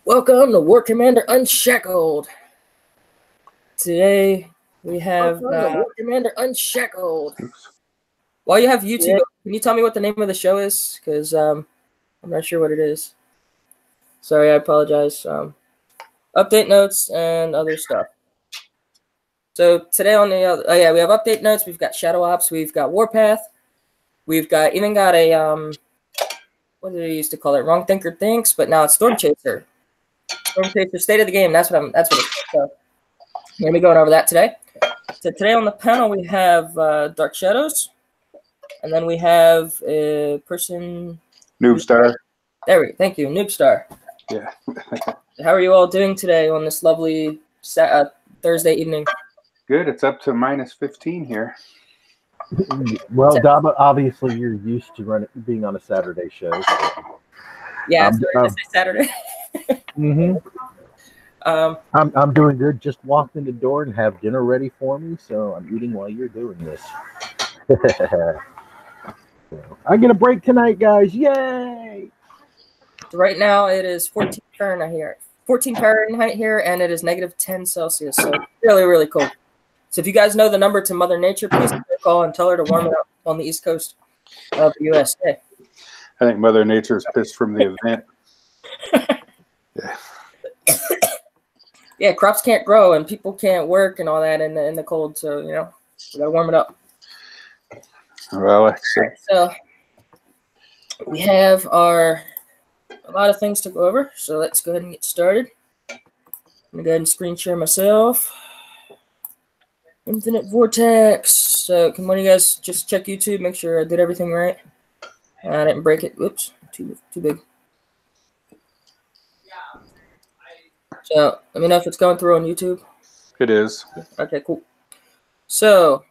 Welcome to War Commander Unshackled. Today we have War Commander Unshackled. While you have YouTube, can you tell me what the name of the show is? Because I'm not sure what it is. Sorry, I apologize. Update notes and other stuff. So today on the other, we have update notes. We've got Shadow Ops. We've got Warpath. We've got a what did they used to call it? Wrong Thinker Thinks, but now it's Storm Chaser. Storm Chaser State of the Game. That's what it's. So we're gonna be going over that today. So today on the panel we have Dark Shadows, and then we have a person. Noobstar. There we go. Thank you, Noobstar. Yeah. How are you all doing today on this lovely Thursday evening? Good. It's up to -15 here. Well, Daba, obviously you're used to being on a Saturday show. So. Yeah, it's Saturday. I'm doing good. Just walked in the door and have dinner ready for me, so I'm eating while you're doing this. I get a break tonight, guys! Yay! So right now it is 14 Fahrenheit here. 14 Fahrenheit here, and it is -10 Celsius. So really, really cold. So if you guys know the number to Mother Nature, please call and tell her to warm it up on the East Coast of the USA. I think Mother Nature's pissed from the event. Yeah. Yeah, crops can't grow and people can't work and all that in the cold. So we gotta warm it up. Well, so we have a lot of things to go over. So let's go ahead and get started. I'm gonna go ahead and screen share myself. Infinite Vortex. So can one of you guys just check YouTube, make sure I did everything right? I didn't break it. Whoops, too big. So let me know if it's going through on YouTube. It is. Okay, cool. So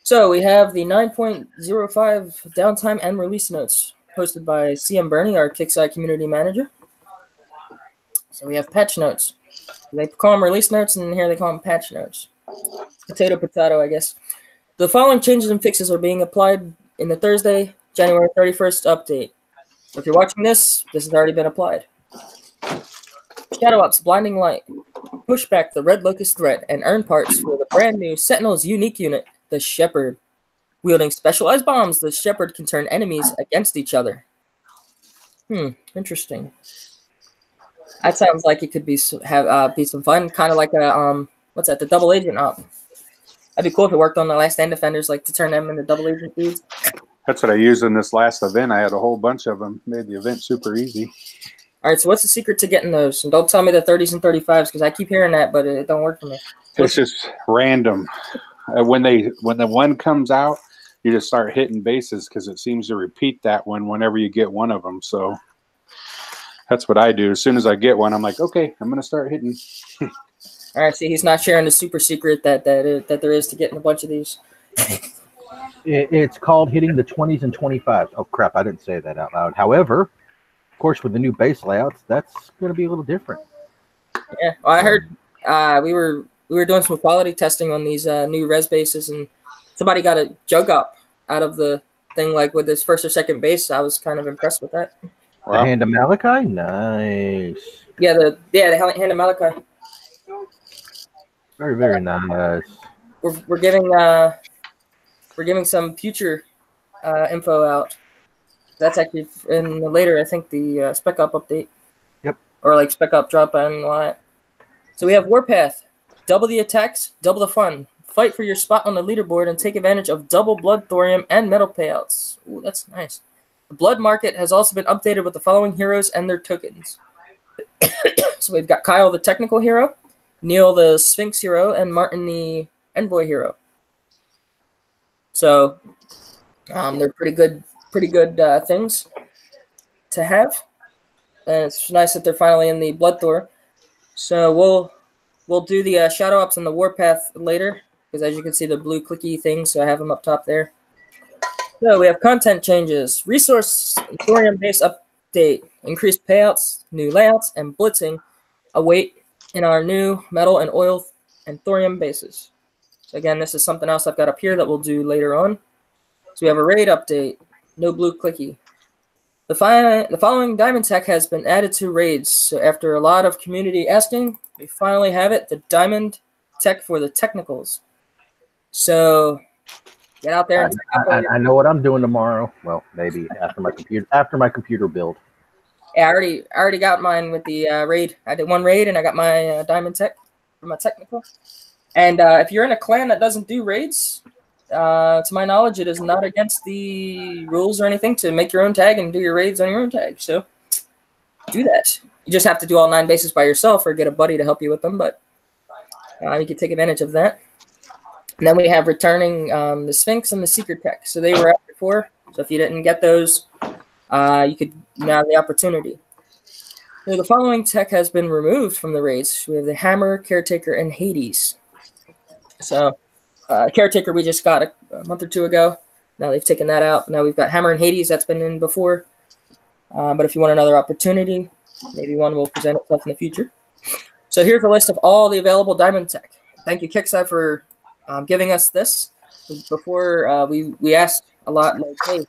So we have the 9.05 downtime and release notes posted by CM Bernie, our Kickside community manager. So we have patch notes. They call them release notes, and here they call them patch notes. Potato, I guess. The following changes and fixes are being applied in the Thursday, January 31st update. So if you're watching this has already been applied. Shadow Ops Blinding Light. Push back the Red Locust threat and earn parts for the brand new Sentinel's unique unit, the Shepherd. Wielding specialized bombs, the Shepherd can turn enemies against each other. Interesting. That sounds like it could be some fun, kind of like a what's that? The double agent op. That'd be cool if it worked on the Last Stand Defenders, like to turn them into double agent dudes. That's what I used in this last event. I had a whole bunch of them. Made the event super easy. All right, so what's the secret to getting those? And don't tell me the 30s and 35s because I keep hearing that, but it don't work for me. It's just random. When the one comes out, you just start hitting bases because it seems to repeat that one whenever you get one of them. So that's what I do. As soon as I get one, I'm like, okay, I'm going to start hitting. All right, see, he's not sharing the super secret that there is to getting a bunch of these. It's called hitting the 20s and 25s. Oh, crap, I didn't say that out loud. However, of course, with the new base layouts, that's going to be a little different. Yeah, well, I heard we were doing some quality testing on these new res bases, and somebody got a jug up out of the thing, like with this first or second base. I was kind of impressed with that. Wow. The Hand of Malachi? Nice. Yeah, the Hand of Malachi. Very, very nice. We're giving some future info out. That's actually in later, I think, the Spec Op update. Yep. Or like Spec Op drop and all that. So we have Warpath. Double the attacks, double the fun. Fight for your spot on the leaderboard and take advantage of double blood, thorium, and metal payouts. Ooh, that's nice. The blood market has also been updated with the following heroes and their tokens. So we've got Kyle, the technical hero, Neil, the Sphinx hero, and Martin, the envoy hero. So they're pretty good things to have. And it's nice that they're finally in the Blood Thor. So we'll do the Shadow Ops and the Warpath later, because as you can see, the blue clicky things, so I have them up top there. So we have content changes, resource thorium base update, increased payouts, new layouts, and blitzing await in our new metal and oil and thorium bases. So again, this is something else I've got up here that we'll do later on. So we have a raid update, no blue clicky. The following diamond tech has been added to raids. So after a lot of community asking, we finally have it, the diamond tech for the technicals. So get out there and I know what I'm doing tomorrow. Well, maybe after my computer build. Yeah, I already got mine with the raid. I did one raid and I got my diamond tech for my technical. And if you're in a clan that doesn't do raids, to my knowledge, it is not against the rules or anything to make your own tag and do your raids on your own tag. So do that. You just have to do all 9 bases by yourself or get a buddy to help you with them. But you can take advantage of that. And then we have returning the Sphinx and the Secret tech. So they were out before. So if you didn't get those, you could now have the opportunity. So the following tech has been removed from the raids. We have the Hammer, Caretaker, and Hades. So Caretaker we just got a month or 2 ago. Now they've taken that out. Now we've got Hammer and Hades that's been in before. But if you want another opportunity, maybe one will present itself in the future. So here's a list of all the available diamond tech. Thank you, Kickside, for giving us this. Before we asked a lot, like, hey,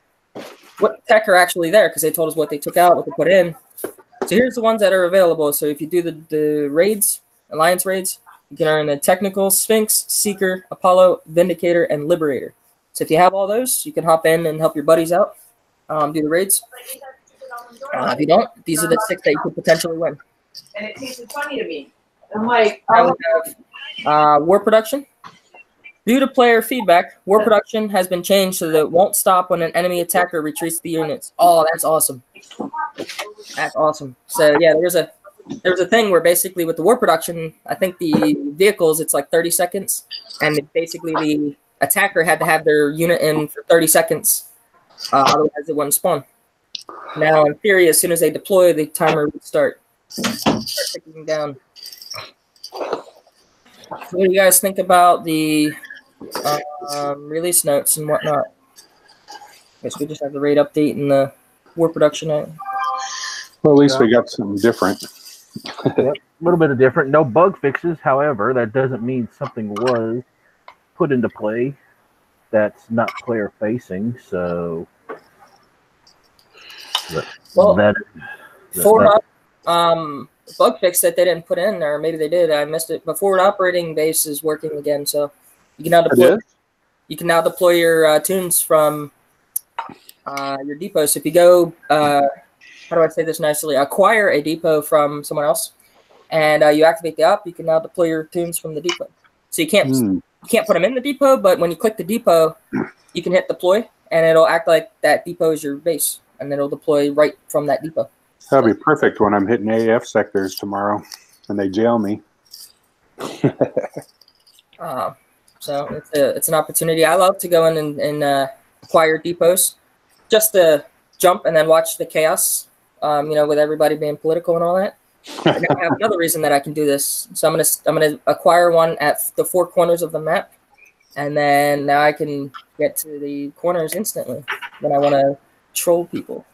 what tech are actually there? Because they told us what they took out, what they put in. So here's the ones that are available. So if you do the raids, Alliance raids, you can earn the Technical, Sphinx, Seeker, Apollo, Vindicator, and Liberator. So if you have all those, you can hop in and help your buddies out, do the raids. If you don't, these are the 6 that you could potentially win. And it tasted funny to me. I'm like, now we have War Production. Due to player feedback, War Production has been changed so that it won't stop when an enemy attacker retreats the units. Oh, that's awesome. That's awesome. So yeah, there's a thing where basically with the War Production, I think the vehicles, it's like 30 seconds. And basically the attacker had to have their unit in for 30 seconds. Otherwise it wouldn't spawn. Now, in theory, as soon as they deploy, the timer would start ticking down. So what do you guys think about the release notes and whatnot? I guess we just have the raid update and the War Production. Well, at least we got something different. Yep, a little bit of different. No bug fixes, however, that doesn't mean something was put into play that's not player facing. So, forward bug fix that they didn't put in, or maybe they did. I missed it. But forward operating base is working again, so you can now deploy. You can now deploy your tunes from your depot. So if you go, how do I say this nicely? Acquire a depot from someone else, and you activate the op. You can now deploy your tunes from the depot. So you can't put them in the depot, but when you click the depot, you can hit deploy, and it'll act like that depot is your base, and it'll deploy right from that depot. That'll be perfect when I'm hitting AF sectors tomorrow and they jail me. So it's an opportunity. I love to go in and acquire depots just to jump and then watch the chaos, with everybody being political and all that. And I have another reason that I can do this. So I'm gonna acquire one at the 4 corners of the map, and then now I can get to the corners instantly when I want to troll people.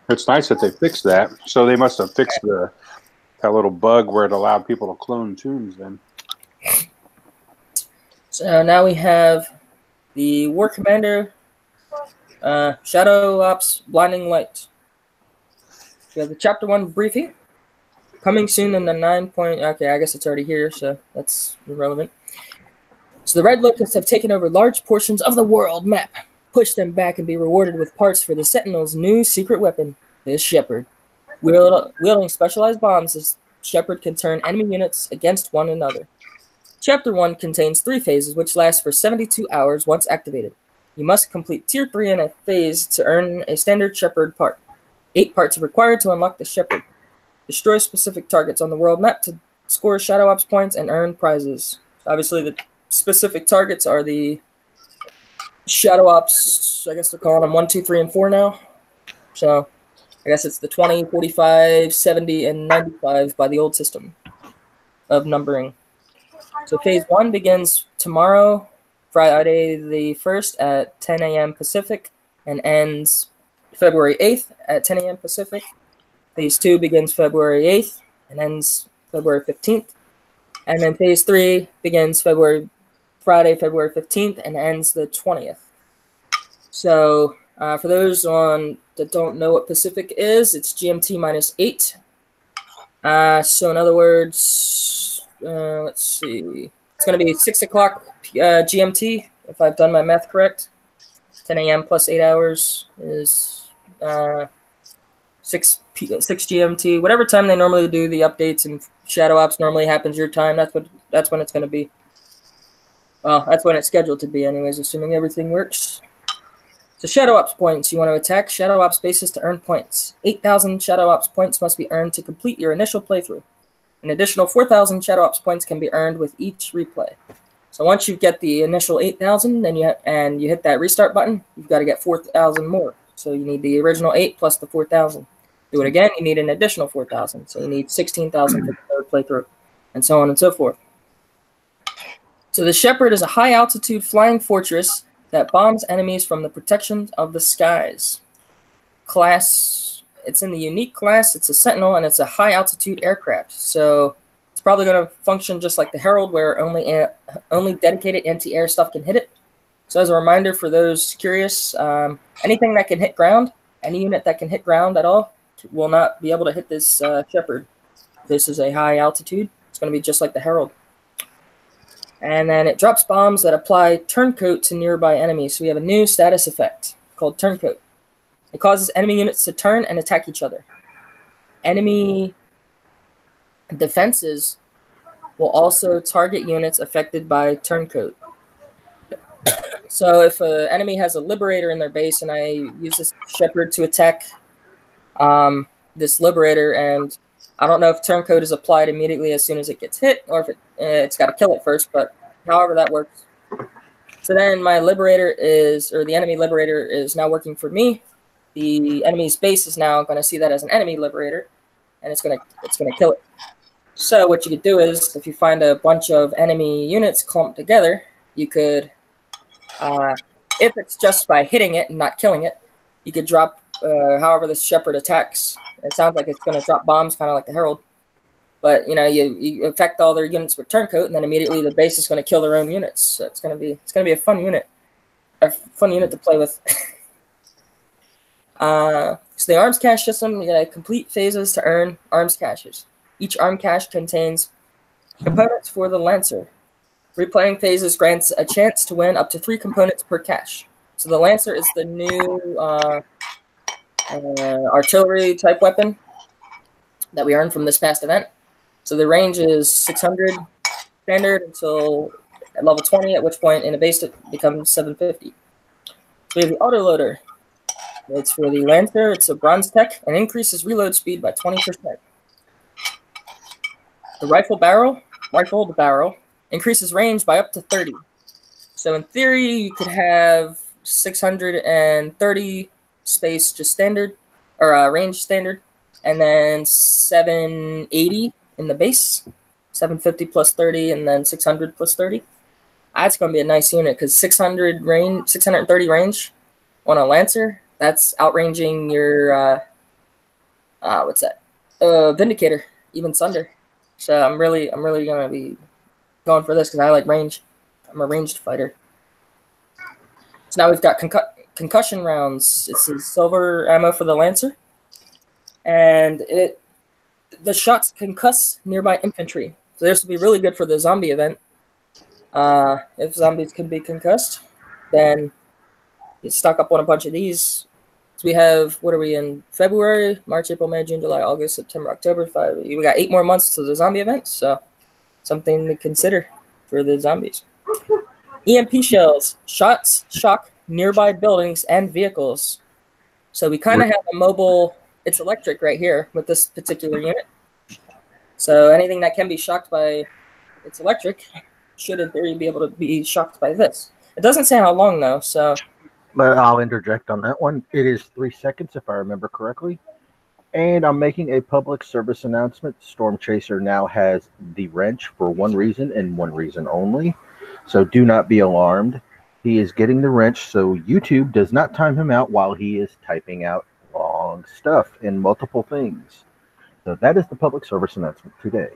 It's nice that they fixed that. So they must have fixed that little bug where it allowed people to clone tunes then. So now we have the War Commander Shadow Ops Blinding Light. We have the Chapter 1 briefing. Coming soon in the 9 point... Okay, I guess it's already here, so that's irrelevant. So the Red Locusts have taken over large portions of the world map. Push them back and be rewarded with parts for the Sentinel's new secret weapon, the Shepherd. Wielding specialized bombs, this Shepherd can turn enemy units against one another. Chapter 1 contains 3 phases, which last for 72 hours once activated. You must complete Tier 3 in a phase to earn a standard Shepherd part. 8 parts are required to unlock the Shepherd. Destroy specific targets on the world map to score Shadow Ops points and earn prizes. Obviously, the specific targets are the Shadow Ops, I guess they're calling them 1, 2, 3, and 4 now. So I guess it's the 20, 45, 70, and 95 by the old system of numbering. So phase 1 begins tomorrow, Friday the 1st at 10 a.m. Pacific, and ends February 8th at 10 a.m. Pacific. Phase 2 begins February 8th and ends February 15th. And then phase 3 begins Friday, February 15th, and ends the 20th. So For those that don't know what Pacific is, it's GMT -8. So in other words, let's see. It's going to be 6 o'clock GMT, if I've done my math correct. 10 a.m. plus 8 hours is 6 GMT. Whatever time they normally do the updates and Shadow Ops normally happens your time. That's when it's going to be. Well, that's when it's scheduled to be, anyways, assuming everything works. So Shadow Ops points. You want to attack Shadow Ops bases to earn points. 8,000 Shadow Ops points must be earned to complete your initial playthrough. An additional 4,000 Shadow Ops points can be earned with each replay. So once you get the initial 8,000 and you hit that restart button, you've got to get 4,000 more. So you need the original 8 plus the 4,000. Do it again, you need an additional 4,000. So you need 16,000 for the third playthrough, and so on and so forth. So the Shepherd is a high-altitude flying fortress that bombs enemies from the protection of the skies. Class, it's in the unique class. It's a Sentinel, and it's a high-altitude aircraft. So it's probably going to function just like the Herald, where only dedicated anti-air stuff can hit it. So as a reminder for those curious, anything that can hit ground, any unit that can hit ground at all, will not be able to hit this Shepherd. This is a high altitude. It's going to be just like the Herald. And then it drops bombs that apply turncoat to nearby enemies. So we have a new status effect called turncoat. It causes enemy units to turn and attack each other. Enemy defenses will also target units affected by turncoat. So if an enemy has a Liberator in their base and I use this Shepherd to attack this Liberator, and I don't know if turncoat is applied immediately as soon as it gets hit, or if it's got to kill it first, but however that works. So then my Liberator the enemy Liberator is now working for me. The enemy's base is now going to see that as an enemy Liberator, and it's going to kill it. So what you could do is, if you find a bunch of enemy units clumped together, you could, if it's just by hitting it and not killing it, you could drop however this Shepherd attacks. It sounds like it's going to drop bombs, kind of like the Herald. But, you know, you affect all their units with turncoat, and then immediately the base is going to kill their own units. So it's going to be a fun unit to play with. So the arms cache system, you got to complete phases to earn arms caches. Each arm cache contains components for the Lancer. Replaying phases grants a chance to win up to 3 components per cache. So the Lancer is the new artillery type weapon that we earned from this past event. So the range is 600 standard until at level 20, at which point in a base it becomes 750. So we have the autoloader. It's for the Lancer. It's a bronze tech and increases reload speed by 20%. The rifled barrel increases range by up to 30. So in theory, you could have 630 space just standard, or range standard, and then 780 in the base, 750 plus 30, and then 600 plus 30. That's going to be a nice unit because 630 range on a Lancer. That's outranging your what's that? Vindicator, even Sunder. So I'm really going to be going for this because I like range. I'm a ranged fighter. So now we've got concussion rounds. It's a silver ammo for the Lancer, and the shots concuss nearby infantry. So this will be really good for the zombie event. If zombies can be concussed, then you stock up on a bunch of these. So we have, what are we in? February, March, April, May, June, July, August, September, October. We got 8 more months to the zombie event, so something to consider for the zombies. EMP shells. Shots shock nearby buildings and vehicles. So we kind of have a mobile, it's electric right here with this particular unit. So anything that can be shocked by its electric should in theory be able to be shocked by this. It doesn't say how long though, so. But I'll interject on that one. It is 3 seconds if I remember correctly. And I'm making a public service announcement. Storm Chaser now has the wrench for one reason and one reason only. So do not be alarmed. He is getting the wrench so YouTube does not time him out while he is typing out long stuff and multiple things. So that is the public service announcement today.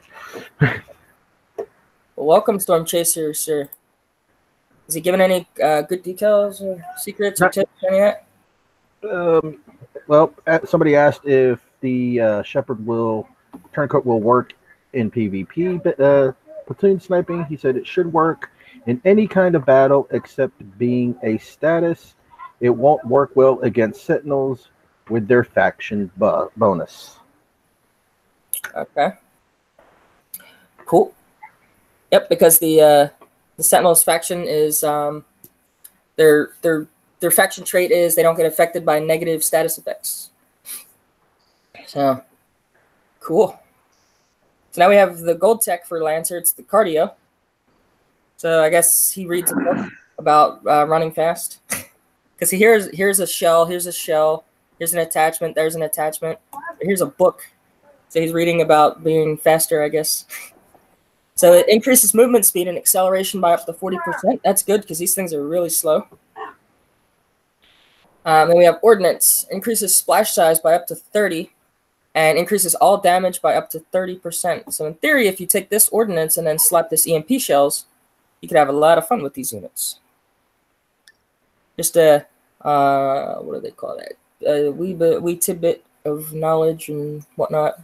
Well, welcome, Storm Chaser, sir. Is he giving any good details or secrets or tips or any of that? Well, somebody asked if the Shepherd turncoat will work in PvP platoon sniping. He said it should work in any kind of battle except being a status. It won't work well against Sentinels with their faction bonus. Okay. Cool. Yep, because the Sentinels faction is their faction trait is they don't get affected by negative status effects. So cool. So now we have the gold tech for Lancer. It's the cardio. So I guess he reads a book about running fast. Because here's a shell, here's an attachment, there's an attachment. Here's a book. So he's reading about being faster, I guess. So it increases movement speed and acceleration by up to 40%. That's good because these things are really slow. Then we have Ordnance. Increases splash size by up to 30 and increases all damage by up to 30%. So in theory, if you take this Ordnance and then slap this EMP shells, you could have a lot of fun with these units. Just a, what do they call that? A wee tidbit of knowledge and whatnot.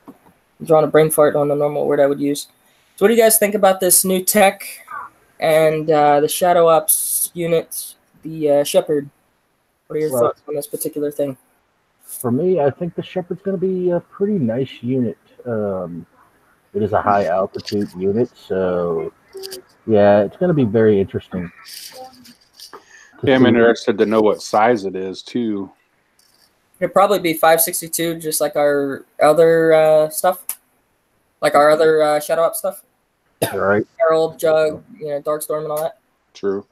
I'm drawing a brain fart on the normal word I would use. So what do you guys think about this new tech and the Shadow Ops unit, the Shepherd? What are your thoughts on this particular thing? For me, I think the Shepherd's going to be a pretty nice unit. It is a high altitude unit, so yeah, it's going to be very interesting. Yeah, I'm interested to know what size it is too. It'd probably be 562, just like our other stuff, like our other Shadow Ops stuff. Right. Herald, Jug, Darkstorm, and all that. True.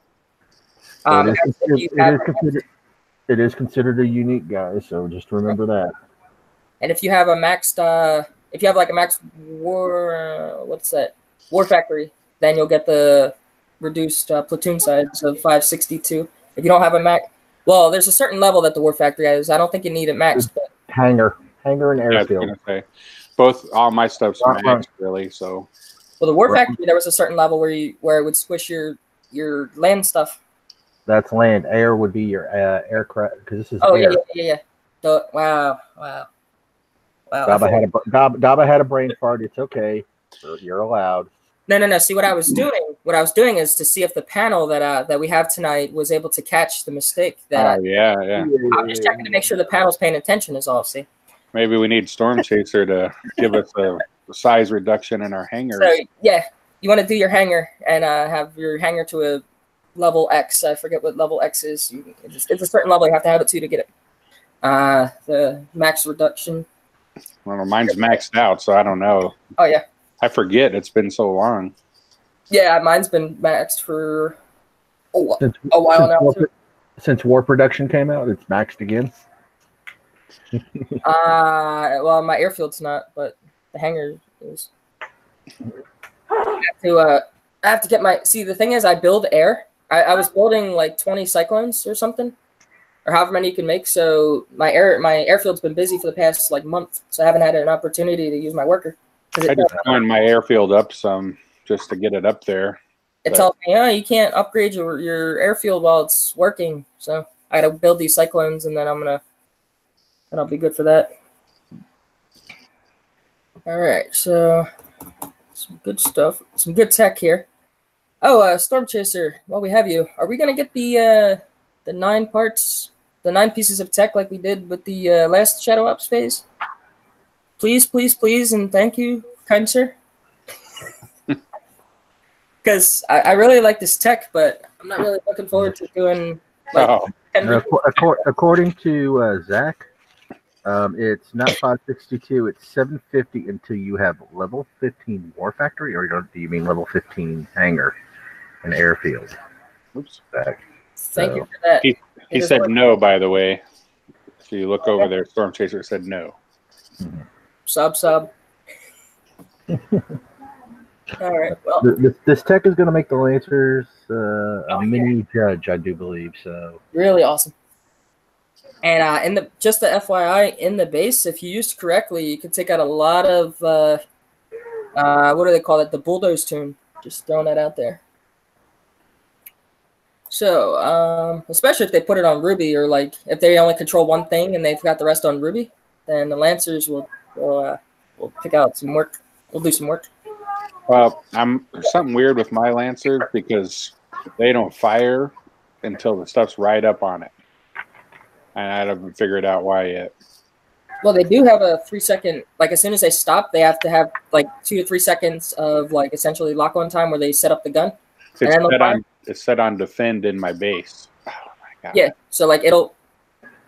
It is considered a unique guy, so just remember that. And if you have a maxed, if you have like a max war, War Factory, then you'll get the reduced platoon size of 562. If you don't have a max, well, there's a certain level that the War Factory has. I don't think you need it maxed. But hangar and airfield. Yeah, I was gonna say, all my stuff's maxed really. So. Well, the War Factory, there was a certain level where it would squish your land stuff. That's land. Air would be your aircraft because this is. Oh air. yeah. So, wow. Daba had a brain fart. It's okay. You're allowed. No. See, what I was doing is to see if the panel that we have tonight was able to catch the mistake. Yeah. I'm just checking to make sure the panel's paying attention. Is all. See. Maybe we need Storm Chaser to give us a size reduction in our hangars. So yeah, you want to do your hangar and have your hangar to a level X. I forget what level X is. It's a certain level you have to have it to get it. The max reduction. Well, mine's maxed out, so I don't know. Oh yeah. I forget. It's been so long. Yeah, mine's been maxed for a while now. Since War Production came out, it's maxed again. Well, my airfield's not, but the hangar is. I have to get my. See, the thing is, I build air. I was building like 20 cyclones or something, or however many you can make. So my airfield's been busy for the past like month, so I haven't had an opportunity to use my worker. I just joined my airfield up some just to get it up there. It tells me, you can't upgrade your airfield while it's working. So I got to build these cyclones, and then I'll be good for that. All right, so some good stuff, some good tech here. Oh, Storm Chaser, while we have you, are we gonna get the 9 parts, the 9 pieces of tech like we did with the last Shadow Ops phase? Please, and thank you, kind sir. Because I really like this tech, but I'm not really looking forward to doing. According to Zach, it's not 562; it's 750 until you have level 15 War Factory, or do you mean level 15 hangar and airfield? Oops. Zach. Thank you for that. He said no, by the way. If you look over there, Storm Chaser said no. Mm-hmm. Sub. All right. Well, this tech is going to make the Lancers a mini judge, I do believe. So really awesome. And just the FYI, in the base, if you used correctly, you can take out a lot of what do they call it? The bulldoze tune. Just throwing that out there. So, especially if they put it on Ruby, or like if they only control one thing and they've got the rest on Ruby, then the Lancers will pick out some work. We'll do some work. Well, there's something weird with my Lancers because they don't fire until the stuff's right up on it, and I haven't figured out why yet. Well, they do have a 3-second, like as soon as they stop, they have to have like 2 to 3 seconds of like essentially lock-on time where they set up the gun. It's set on defend in my base. Oh my god. Yeah, so like it'll,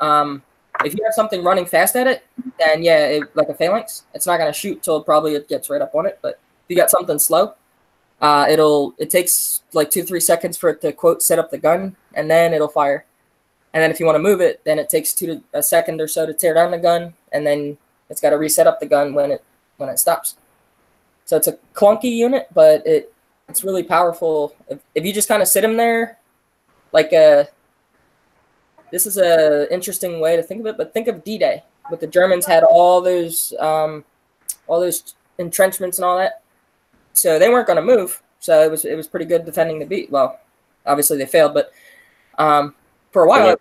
if you have something running fast at it, then yeah, like a phalanx, it's not gonna shoot till probably it gets right up on it. But if you got something slow, it takes like 2 to 3 seconds for it to quote set up the gun, and then it'll fire. And then if you want to move it, then it takes a second or so to tear down the gun, and then it's got to reset up the gun when it stops. So it's a clunky unit, but it's really powerful. If you just kind of sit them there, like this is a interesting way to think of it. But think of D-Day, but the Germans had all those entrenchments and all that, so they weren't going to move. So it was pretty good defending the beat. Well, obviously they failed, but for a while,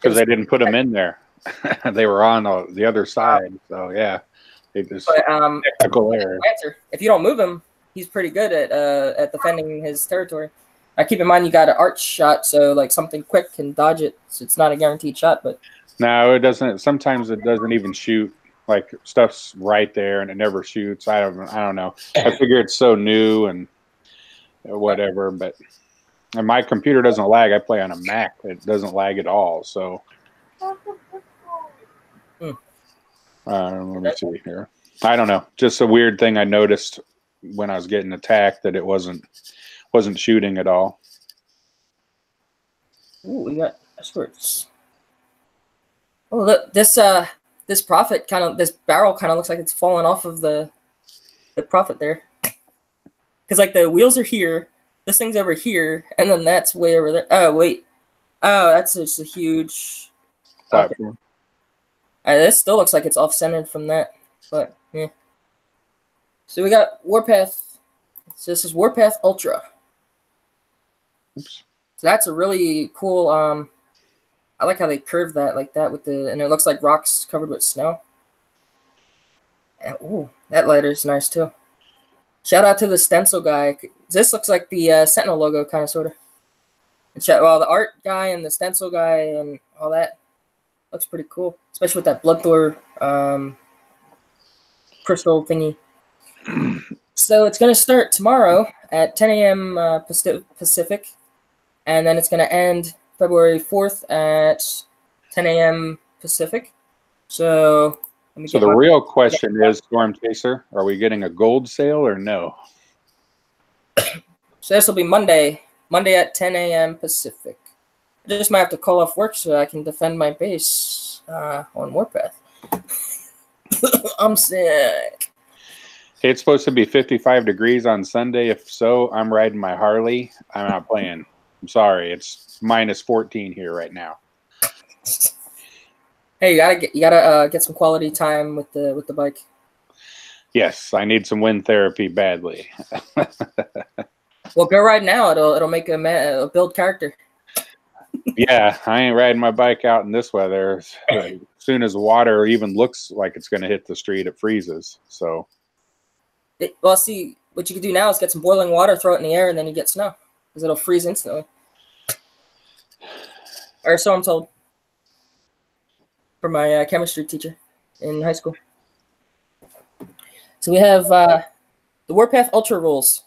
because they didn't put them in there. They were on the other side. So yeah, they just technical error. If you don't move him, he's pretty good at defending his territory. Keep in mind you got an arch shot, so like something quick can dodge it. So it's not a guaranteed shot, but no, it doesn't. Sometimes it doesn't even shoot. Like stuff's right there and it never shoots. I don't know. I figure it's so new and whatever, but. And my computer doesn't lag. I play on a Mac. It doesn't lag at all. So, let me see here. I don't know. Just a weird thing I noticed when I was getting attacked that it wasn't shooting at all. Ooh, we got experts. Oh, look, this Prophet this barrel kind of looks like it's falling off of the Prophet there, because like the wheels are here. This thing's over here, and then that's way over there. Oh, wait. Oh, that's just a huge platform. Okay. This still looks like it's off-centered from that, but yeah. So we got Warpath. So this is Warpath Ultra. Oops. So that's a really cool. I like how they curved that like that and it looks like rocks covered with snow. And, ooh, that lighter is nice too. Shout out to the stencil guy. This looks like the Sentinel logo, kind of, sort of. Well, the art guy and the stencil guy and all that looks pretty cool, especially with that Bloodthor crystal thingy. So it's going to start tomorrow at 10 a.m. Pacific, and then it's going to end February 4th at 10 a.m. Pacific. So the real question is, Storm Chaser, are we getting a gold sale or no? So this will be Monday at 10 a.m. Pacific. I just might have to call off work so I can defend my base on Warpath. I'm sick. Hey, it's supposed to be 55 degrees on Sunday. If so, I'm riding my Harley. I'm not playing. I'm sorry. It's minus 14 here right now. Hey, you gotta get some quality time with the bike. Yes, I need some wind therapy badly. Well, go ride now. It'll make a build character. Yeah, I ain't riding my bike out in this weather. As soon as water even looks like it's going to hit the street, it freezes. So, well, see, what you can do now is get some boiling water, throw it in the air, and then you get snow because it'll freeze instantly. Or so I'm told. From my chemistry teacher in high school. So we have the Warpath Ultra rules.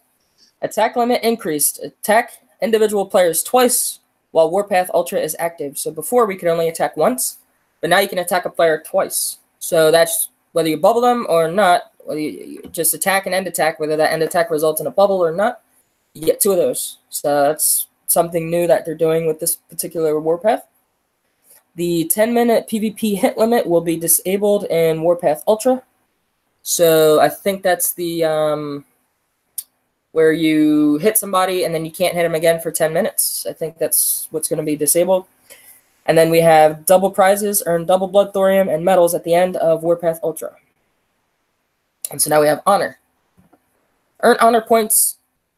Attack limit increased. Attack individual players twice while Warpath Ultra is active. So before we could only attack once, but now you can attack a player twice. So that's whether you bubble them or not, whether you just attack and end attack, whether that end attack results in a bubble or not, you get 2 of those. So that's something new that they're doing with this particular Warpath. The 10-minute PvP hit limit will be disabled in Warpath Ultra. So I think that's the where you hit somebody and then you can't hit them again for 10 minutes. I think that's what's going to be disabled. And then we have double prizes, earn double blood thorium and medals at the end of Warpath Ultra. And so now we have honor. Earn honor points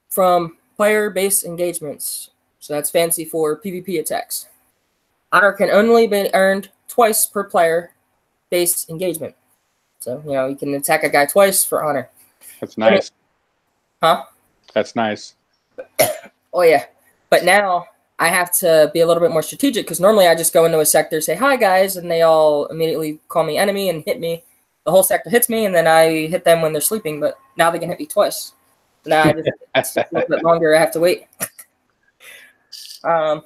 from player base engagements. So that's fancy for PvP attacks. Honor can only be earned twice per player-based engagement. So, you know, you can attack a guy twice for honor. That's nice. Huh? That's nice. Oh, yeah. But now I have to be a little bit more strategic because normally I just go into a sector, say, hi, guys, and they all immediately call me enemy and hit me. The whole sector hits me, and then I hit them when they're sleeping, but now they can hit me twice. So now I just it's a little bit longer. I have to wait. So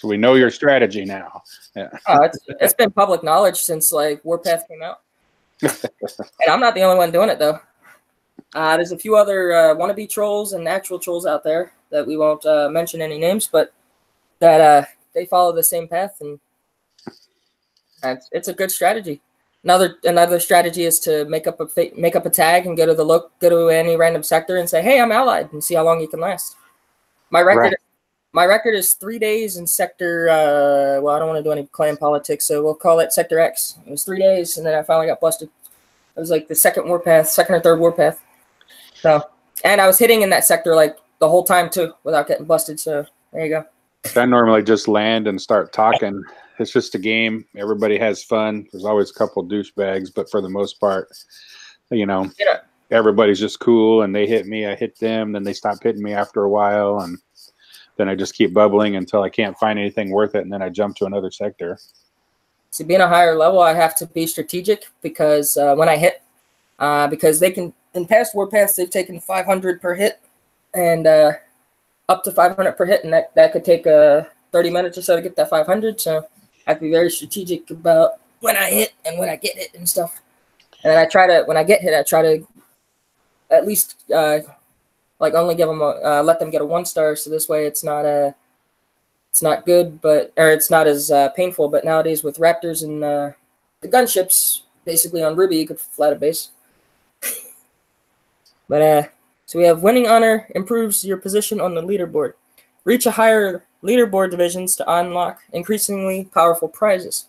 we know your strategy now. Yeah. It's been public knowledge since like WARPATH came out. And I'm not the only one doing it, though. There's a few other wannabe trolls and actual trolls out there that we won't mention any names, but that they follow the same path, and it's a good strategy. Another strategy is to make up a tag and go to any random sector and say, "Hey, I'm allied," and see how long you can last. My record is 3 days in sector. Well, I don't want to do any clan politics, so we'll call it Sector X. It was 3 days, and then I finally got busted. It was like the second or third WARPATH. So, and I was hitting in that sector like the whole time too, without getting busted. So there you go. I normally just land and start talking. It's just a game. Everybody has fun. There's always a couple douchebags, but for the most part, you know, everybody's just cool, and they hit me, I hit them, then they stop hitting me after a while, and then I just keep bubbling until I can't find anything worth it, and then I jump to another sector. To be in a higher level, I have to be strategic because when I hit, because they can, in past WARPATHs, they've taken 500 per hit and up to 500 per hit, and that could take 30 minutes or so to get that 500. So I have to be very strategic about when I hit and when I get hit and stuff. And then when I get hit, I try to at least like only give them let them get a 1-star, so this way it's not good, or it's not as painful. But nowadays with Raptors and the gunships, basically on Ruby, you could flat a base. But so we have winning honor improves your position on the leaderboard. Reach a higher leaderboard divisions to unlock increasingly powerful prizes.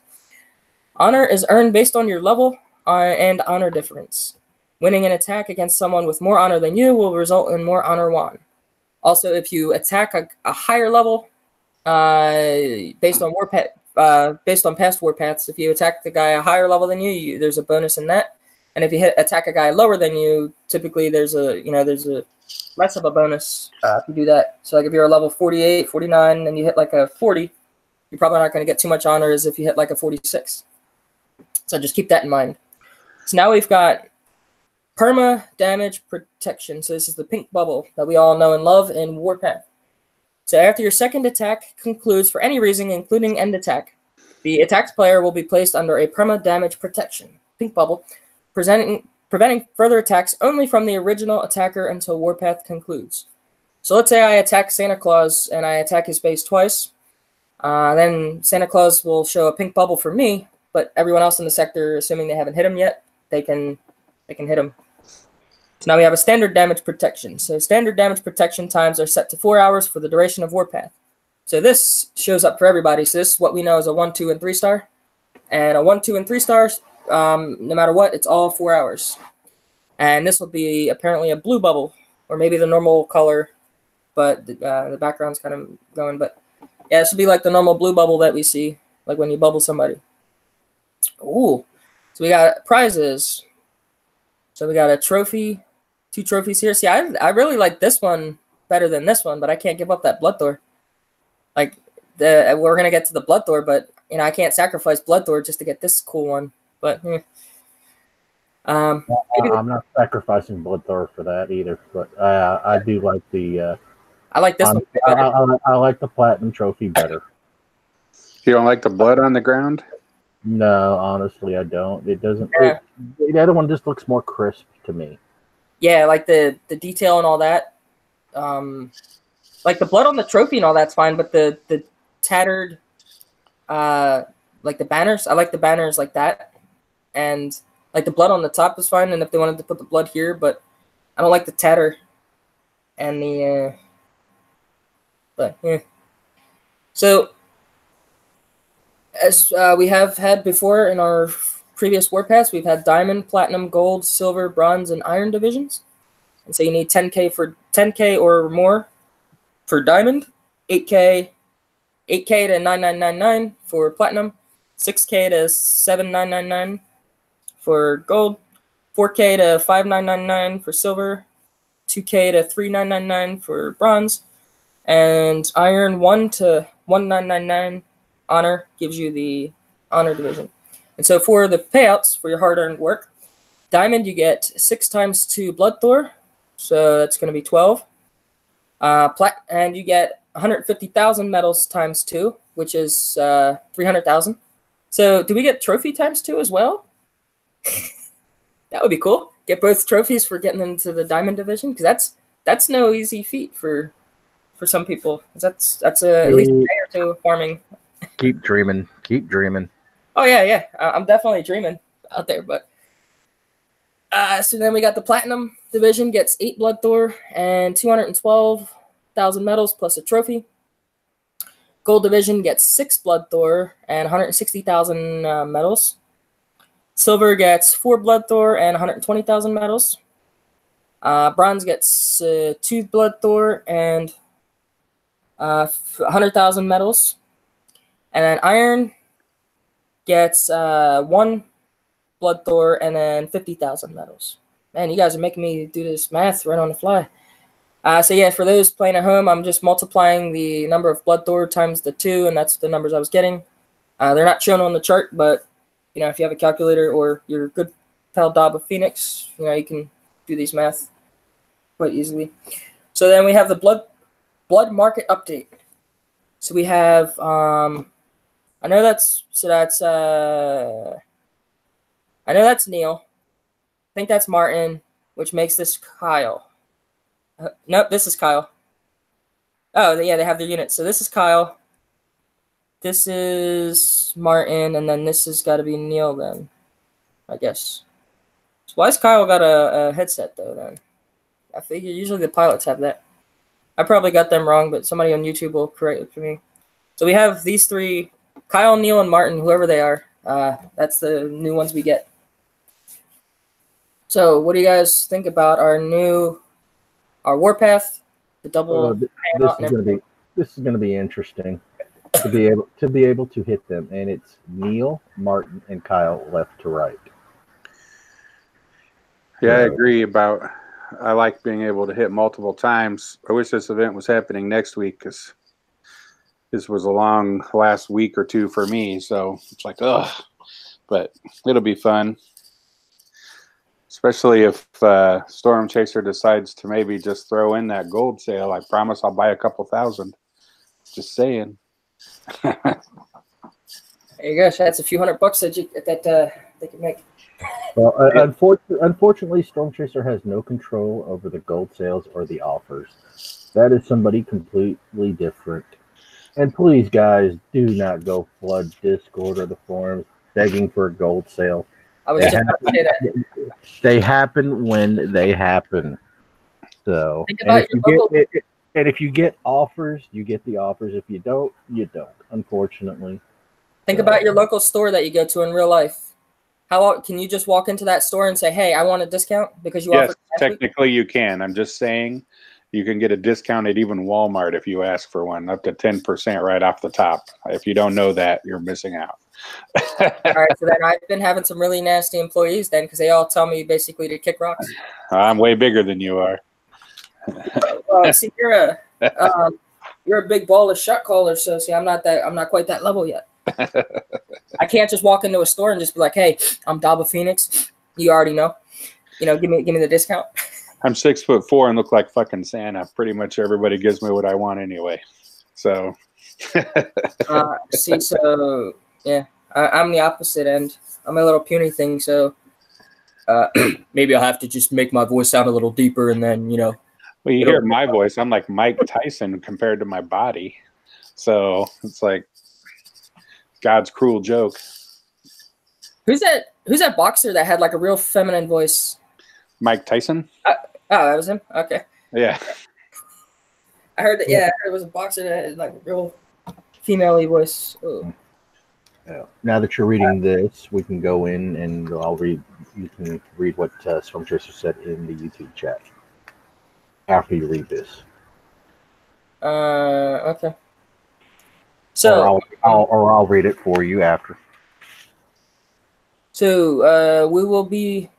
Honor is earned based on your level and honor difference. Winning an attack against someone with more honor than you will result in more honor won. Also, if you attack a higher level, based on past WARPATHs, if you attack the guy a higher level than you, there's a bonus in that. And if you attack a guy lower than you, typically there's a less of a bonus if you do that. So like if you're a level 48, 49, and you hit like a 40, you're probably not going to get too much honor as if you hit like a 46. So just keep that in mind. So now we've got perma damage protection. So this is the pink bubble that we all know and love in WARPATH. So after your second attack concludes for any reason, including end attack, the attacked player will be placed under a perma damage protection, pink bubble, preventing further attacks only from the original attacker until WARPATH concludes. So let's say I attack Santa Claus and I attack his base twice. Then Santa Claus will show a pink bubble for me, but everyone else in the sector, assuming they haven't hit him yet, they can hit him. So now we have a standard damage protection. So standard damage protection times are set to 4 hours for the duration of WARPATH. So this shows up for everybody. So this is what we know as a 1, 2, and 3 star. And a 1, 2, and 3 stars, no matter what, it's all 4 hours. And this will be apparently a blue bubble, or maybe the normal color, but the background's kind of going. But yeah, this will be like the normal blue bubble that we see, like when you bubble somebody. Ooh, so we got prizes. So we got a trophy, 2 trophies here. See, I really like this one better than this one, but I can't give up that Blood Thor. Like, we're going to get to the Blood Thor, but, you know, I can't sacrifice Blood Thor just to get this cool one. But, I'm not sacrificing Blood Thor for that either. But I do like the... I like this one better. I like the Platinum Trophy better. You don't like the blood on the ground? No, honestly, I don't. It doesn't. Yeah. The other one just looks more crisp to me. Yeah, like the detail and all that. Like the blood on the trophy and all that's fine, but the tattered, like the banners, I like the banners like that. And like the blood on the top is fine, and if they wanted to put the blood here, but I don't like the tatter and the, but yeah. So, as we have had before in our previous WARPATHs, we've had diamond, platinum, gold, silver, bronze, and iron divisions. And so you need 10K or more for diamond, 8K to 9999 for platinum, 6K to 7999 for gold, 4K to 5999 for silver, 2K to 3999 for bronze, and iron 1 to 1999 honor gives you the honor division. And so for the payouts for your hard-earned work, diamond you get 6 times 2 blood Thor, so that's going to be 12. And you get 150,000 medals times 2, which is 300,000. So do we get trophy times 2 as well? That would be cool. Get both trophies for getting into the diamond division, because that's no easy feat for some people. That's at least a day or 2 of farming. Keep dreaming. Keep dreaming. Oh yeah. I'm definitely dreaming out there. But so then we got the platinum division gets 8 blood Thor and 212,000 medals plus a trophy. Gold division gets 6 blood Thor and 160,000 medals. Silver gets 4 blood Thor and 120,000 medals. Bronze gets 2 blood Thor and 100,000 medals. And then iron gets 1 blood Thor and then 50,000 medals. Man, you guys are making me do this math right on the fly. So yeah, for those playing at home, I'm just multiplying the number of blood Thor times the 2, and that's the numbers I was getting. They're not shown on the chart, but you know, if you have a calculator or your good pal Dob of Phoenix, you know, you can do these math quite easily. So then we have the blood market update. So we have I know that's Neil. I think that's Martin, which makes this Kyle. Nope, this is Kyle. Oh, yeah, they have their units. So this is Kyle. This is Martin, and then this has got to be Neil then, I guess. So why has Kyle got a headset, though, then? I figure usually the pilots have that. I probably got them wrong, but somebody on YouTube will correct it for me. So we have these 3, Kyle, Neil, and Martin, whoever they are. That's the new ones we get. So what do you guys think about our WARPATH, the double? This is gonna be interesting to be able to hit them, and it's Neil, Martin, and Kyle left to right. Yeah, I agree about. I like being able to hit multiple times. I wish this event was happening next week, because this was a long last week or 2 for me. So it's like, ugh, but it'll be fun. Especially if Storm Chaser decides to maybe just throw in that gold sale. I promise I'll buy a couple thousand. Just saying. There you go. That's a few $100 that they can make. Well, unfortunately, Storm Chaser has no control over the gold sales or the offers. That is somebody completely different. And please, guys, do not go flood Discord or the forums begging for a gold sale. I was just about to say that. They happen when they happen. So, and if you get offers, you get the offers. If you don't, you don't. Unfortunately. Think about your local store that you go to in real life. How can you just walk into that store and say, "Hey, I want a discount," because you yes, technically you can. I'm just saying you can get a discount at even Walmart if you ask for one, up to 10% right off the top. If you don't know that, you're missing out. All right, so then I've been having some really nasty employees then, because they all tell me basically to kick rocks. I'm way bigger than you are. See, you're a big ball of shot caller, so see, I'm not quite that level yet. I can't just walk into a store and just be like, "Hey, I'm Daba Phoenix. You already know. You know, give me the discount." I'm 6'4" and look like fucking Santa. Pretty much everybody gives me what I want anyway. So. See, so yeah, I'm the opposite end. I'm a little puny thing, so maybe I'll have to just make my voice sound a little deeper, and then Well, you hear my voice. I'm like Mike Tyson compared to my body. So it's like God's cruel joke. Who's that boxer that had like a real feminine voice? Mike Tyson? That was him? Okay. Yeah. I heard that, yeah, it was a boxer that had like a real female-y voice. Ooh. Yeah. Now that you're reading this, we can go in and you can read what Storm Chaser said in the YouTube chat after you read this. Okay. So I'll read it for you after. So we will be,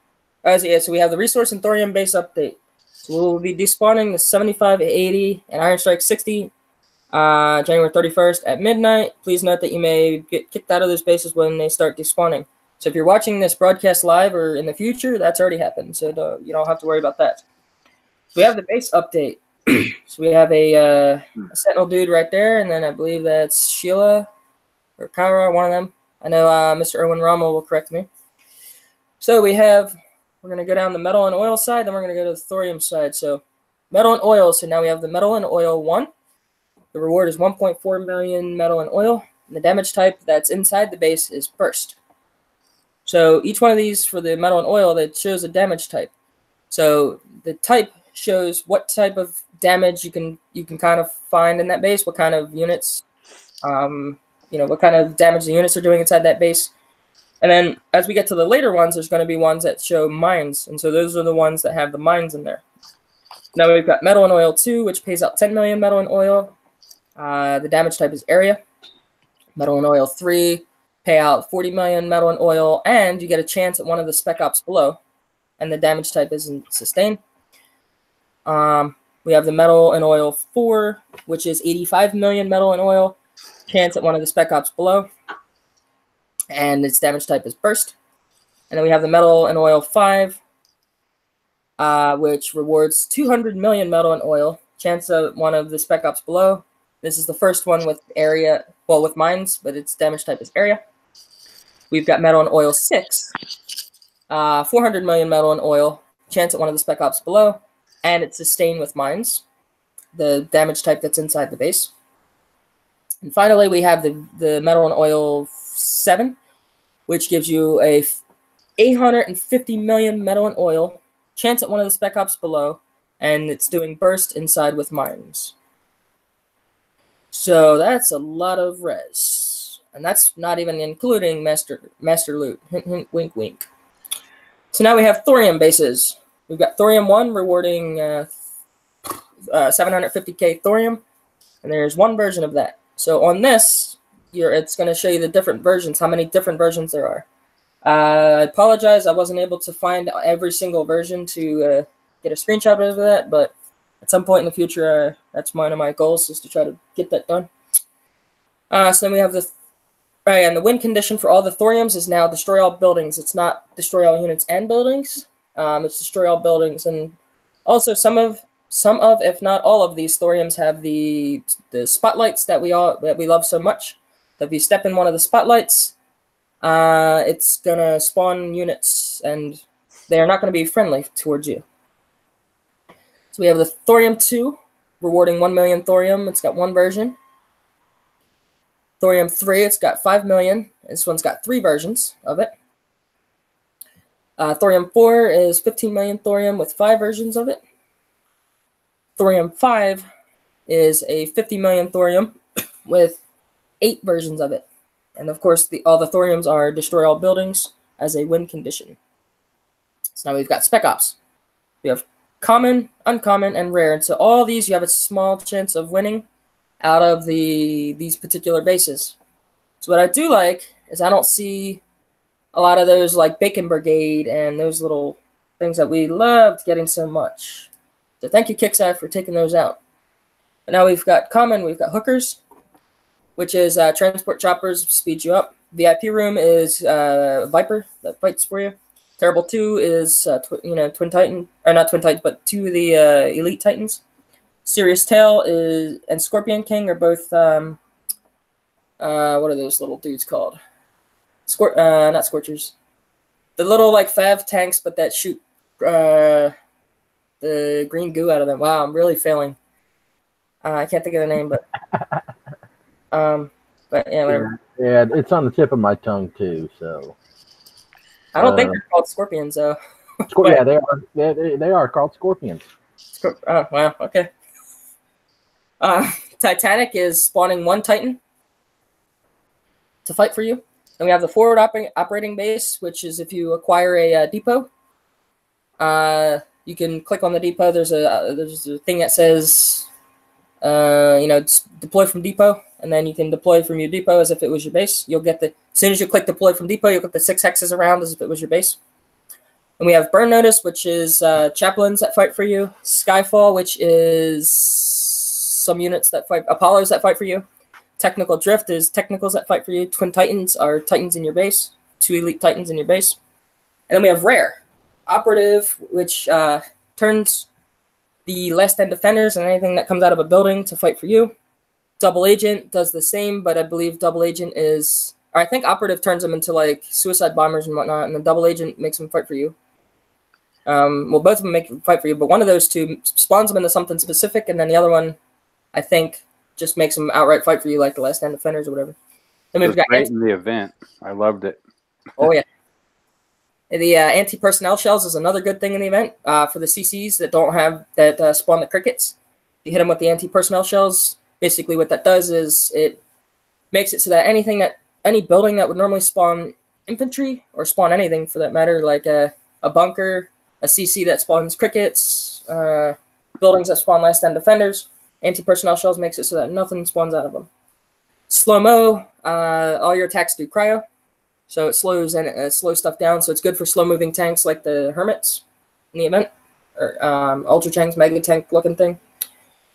so we have the resource and thorium base update. So we will be despawning the 75, 80, and Iron Strike 60 January 31st at midnight. Please note that you may get kicked out of those bases when they start despawning. So if you're watching this broadcast live or in the future, that's already happened. So you don't have to worry about that. So we have the base update. So we have a Sentinel dude right there, and then I believe that's Sheila or Kyra, one of them. I know Mr. Erwin Rommel will correct me. So we're going to go down the metal and oil side, then we're going to go to the thorium side. So metal and oil, so now we have the metal and oil 1. The reward is 1.4 million metal and oil. And the damage type that's inside the base is burst. So each one of these for the metal and oil, that shows a damage type. So the type shows what type of damage you can kind of find in that base, what kind of units, what kind of damage the units are doing inside that base. And then as we get to the later ones, there's going to be ones that show mines. And so those are the ones that have the mines in there. Now we've got metal and oil 2, which pays out 10 million metal and oil. The damage type is area. Metal and oil 3 pay out 40 million metal and oil, and you get a chance at one of the spec ops below. And the damage type isn't sustain. We have the metal and oil 4, which is 85 million metal and oil. Chance at one of the spec ops below, and its damage type is burst. And then we have the metal and oil 5, which rewards 200 million metal and oil. Chance at one of the spec ops below. This is the first one with area, well, with mines, but its damage type is area. We've got metal and oil 6, 400 million metal and oil. Chance at one of the spec ops below, and it's sustained with mines. The damage type that's inside the base. And finally, we have the metal and oil 7, which gives you a 850 million metal and oil, chance at one of the spec ops below, and it's doing burst inside with mines. So that's a lot of res. And that's not even including master loot. Hint, hint, wink, wink. So now we have thorium bases. We've got thorium 1 rewarding 750k thorium, and there's one version of that. So on this, it's going to show you the different versions, how many different versions there are. I apologize, I wasn't able to find every single version to get a screenshot of that, but at some point in the future, that's one of my goals, is to try to get that done. So then we have and the win condition for all the thoriums is now destroy all buildings. It's not destroy all units and buildings. It's destroy all buildings, and also some of, if not all of these thoriums have the spotlights that we love so much. So if you step in one of the spotlights, it's gonna spawn units, and they are not going to be friendly towards you. So we have the thorium 2, rewarding 1 million thorium. It's got one version. Thorium 3, it's got 5 million. This one's got 3 versions of it. Thorium 4 is 15 million thorium with 5 versions of it. Thorium 5 is a 50 million thorium with 8 versions of it. And of course, all the thoriums are destroy all buildings as a win condition. So now we've got spec ops. We have common, uncommon, and rare. And so all these, you have a small chance of winning out of these particular bases. So what I do like is I don't see a lot of those like Bacon Brigade and those little things that we loved getting so much. So thank you, Kickside, for taking those out. But now we've got common, we've got hookers, which is transport choppers, speeds you up. VIP room is Viper that fights for you. Terrible 2 is Twin Titan, or not Twin Titans, but 2 of the Elite Titans. Serious Tail and Scorpion King are both what are those little dudes called? Not Scorchers. The little like Fav tanks, but that shoot the green goo out of them. Wow, I'm really failing. I can't think of the name, but yeah, whatever. Yeah, it's on the tip of my tongue too. So I don't think they're called Scorpions, though. Yeah, they are. They are called Scorpions. Oh wow, okay. Titanic is spawning 1 Titan to fight for you. Then we have the forward operating base, which is if you acquire a depot. You can click on the depot. There's a thing that says deploy from depot, and then you can deploy from your depot as if it was your base. You'll get as soon as you click deploy from depot, you'll get the 6 hexes around as if it was your base. And we have burn notice, which is chaplains that fight for you. Skyfall, which is some units that fight, Apollos that fight for you. Technical drift is technicals that fight for you. Twin Titans are Titans in your base. 2 elite Titans in your base. And then we have rare. Operative, which turns the last end defenders and anything that comes out of a building to fight for you. Double agent does the same, but I believe double agent is, or I think operative turns them into like suicide bombers and whatnot, and the double agent makes them fight for you. Well, both of them make them fight for you, but one of those two spawns them into something specific, and then the other one, I think, just makes them outright fight for you, like the last end defenders or whatever. Then we've got great in the event. I loved it. Oh yeah. The anti-personnel shells is another good thing in the event for the CCs that don't have that spawn the crickets. You hit them with the anti-personnel shells. Basically, what that does is it makes it so that any building that would normally spawn infantry or spawn anything for that matter, like a bunker, a CC that spawns crickets, buildings that spawn last end defenders, anti-personnel shells makes it so that nothing spawns out of them. Slow-mo, all your attacks do cryo. So it slows stuff down. So it's good for slow-moving tanks like the Hermits in the event, or Ultra Tanks, Mega Tank looking thing.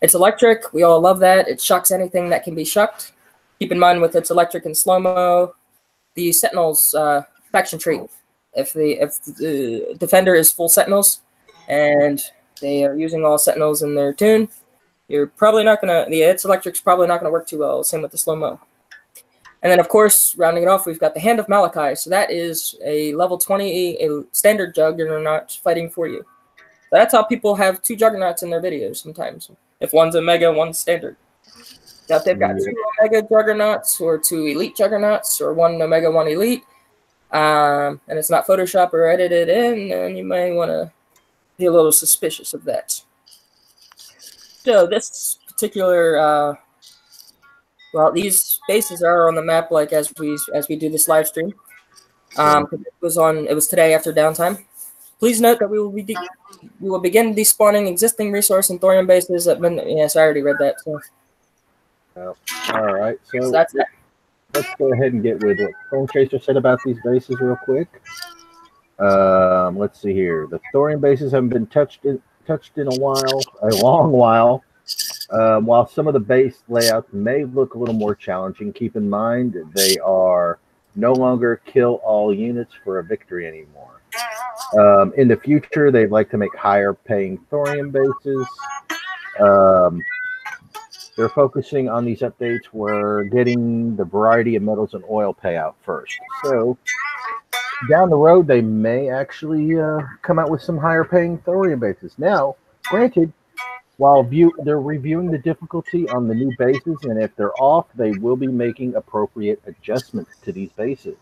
It's electric. We all love that. It shocks anything that can be shucked. Keep in mind with its electric and slow-mo, the Sentinels faction trait. If the defender is full Sentinels and they are using all Sentinels in their tune, you're probably not gonna. Its electric's probably not gonna work too well. Same with the slow-mo. And then, of course, rounding it off, we've got the Hand of Malachi. So that is a level 20, a standard juggernaut fighting for you. So that's how people have 2 juggernauts in their videos sometimes. If one's a mega, one's standard. Now, if they've got 2 omega juggernauts or 2 elite juggernauts or 1 omega, 1 elite, and it's not Photoshop or edited in, then you may want to be a little suspicious of that. So this particular... well, these bases are on the map like as we do this live stream. It was today after downtime. Please note that we will begin despawning existing resource and thorium bases. Yes, I already read that. So. All right, so that's it. Let's go ahead and get with what Storm Chaser said about these bases real quick. Let's see here. The thorium bases haven't been touched in a long while. While some of the base layouts may look a little more challenging, keep in mind they are no longer kill all units for a victory anymore. In the future, they'd like to make higher paying thorium bases. They're focusing on these updates where getting the variety of metals and oil payout first. So down the road, they may actually come out with some higher paying thorium bases. Now, granted, while they're reviewing the difficulty on the new bases, and if they're off, they will be making appropriate adjustments to these bases.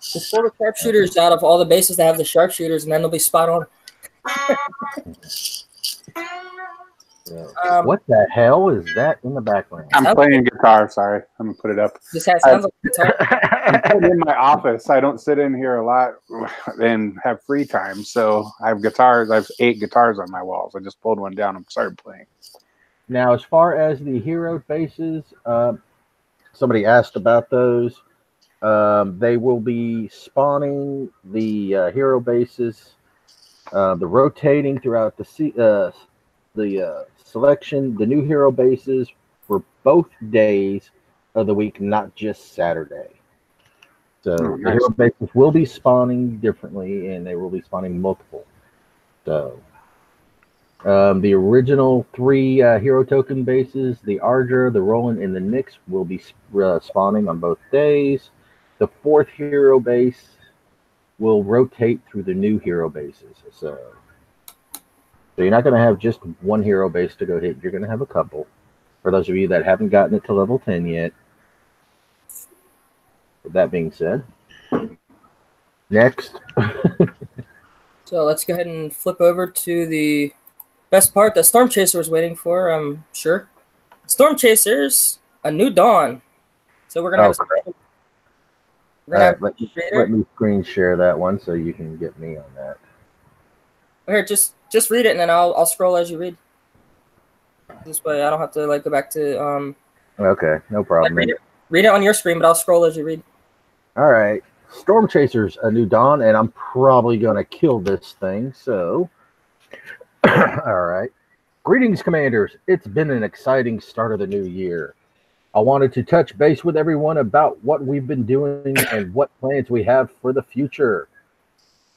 Just pull the sharpshooters out of all the bases that have the sharpshooters, and then they'll be spot on. What the hell is that in the background? I'm playing guitar. Sorry, I'm gonna put it up. This sounds like guitar. I'm in my office. I don't sit in here a lot and have free time, so I have guitars. I have 8 guitars on my walls. I just pulled one down and started playing. Now, as far as the hero bases, somebody asked about those. They will be spawning the hero bases, the rotating throughout the selection, the new hero bases for both days of the week, not just Saturday. So nice. The hero bases will be spawning differently, and they will be spawning multiple. So the original 3 hero token bases, the Ardra, the Roland, and the Nyx, will be spawning on both days. The 4th hero base will rotate through the new hero bases. So you're not going to have just one hero base to go hit. You're going to have a couple. For those of you that haven't gotten it to level 10 yet. With that being said, next. So let's go ahead and flip over to the best part that Storm Chaser was waiting for, I'm sure. Storm Chasers, a new dawn. So we're going to have... let me screen share that one so you can get me on that. Here, just read it, and then I'll scroll as you read. This way I don't have to like go back to Okay, no problem. like, read it on your screen, but I'll scroll as you read. All right. Storm Chasers, a new dawn, and I'm probably going to kill this thing, so. All right. Greetings, Commanders. It's been an exciting start of the new year. I wanted to touch base with everyone about what we've been doing and what plans we have for the future.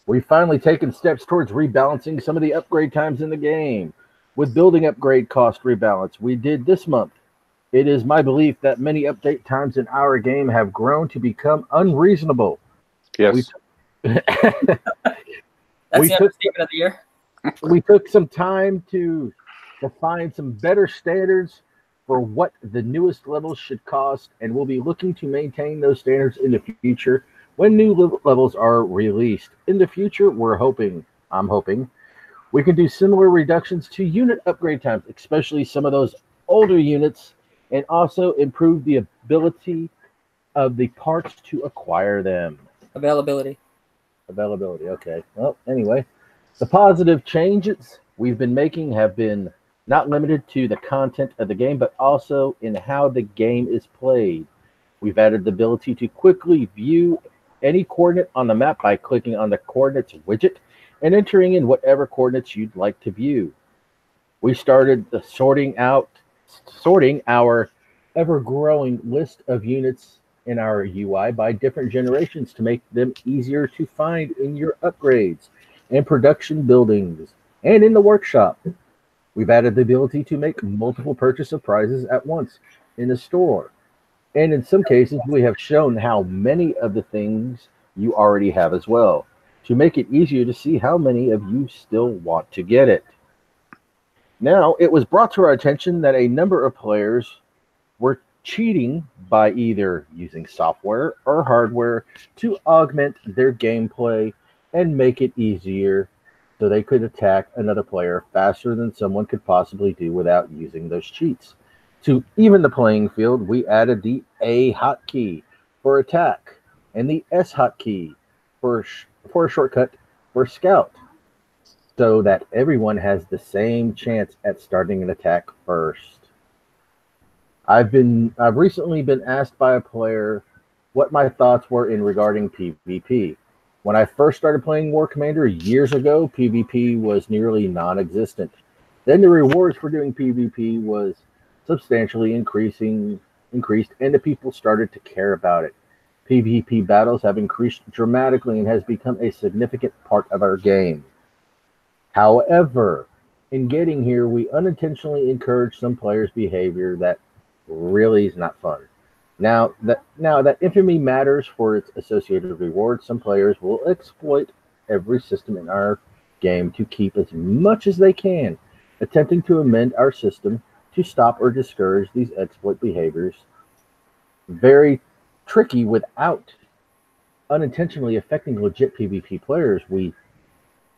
We've finally taken steps towards rebalancing some of the upgrade times in the game. With building upgrade cost rebalance we did this month, it is my belief that many update times in our game have grown to become unreasonable. Yes. That's the understatement of the year. We took some time to define some better standards for what the newest levels should cost, and we'll be looking to maintain those standards in the future when new levels are released. In the future, I'm hoping, we can do similar reductions to unit upgrade times, especially some of those older units, and also improve the ability of the parts to acquire them. Availability, okay. Well, anyway, the positive changes we've been making have been not limited to the content of the game, but also in how the game is played. We've added the ability to quickly view any coordinate on the map by clicking on the coordinates widget and entering in whatever coordinates you'd like to view. We started sorting our ever-growing list of units in our UI by different generations to make them easier to find in your upgrades and production buildings and in the workshop. We've added the ability to make multiple purchase of prizes at once in the store. And in some cases, we have shown how many of the things you already have as well, to make it easier to see how many of you still want to get it. Now, it was brought to our attention that a number of players were cheating by either using software or hardware to augment their gameplay and make it easier so they could attack another player faster than someone could possibly do without using those cheats. To even the playing field, we added the A hotkey for attack and the S hotkey for a shortcut for scout, so that everyone has the same chance at starting an attack first. I've recently been asked by a player what my thoughts were in regarding PvP. When I first started playing War Commander years ago, PvP was nearly non-existent. Then the rewards for doing PvP was substantially increased, and the people started to care about it. PvP battles have increased dramatically and has become a significant part of our game. However, in getting here, we unintentionally encourage some players' behavior that really is not fun. Now that infamy matters for its associated rewards, some players will exploit every system in our game to keep as much as they can, attempting to amend our system to stop or discourage these exploit behaviors. Very tricky without unintentionally affecting legit PvP players. We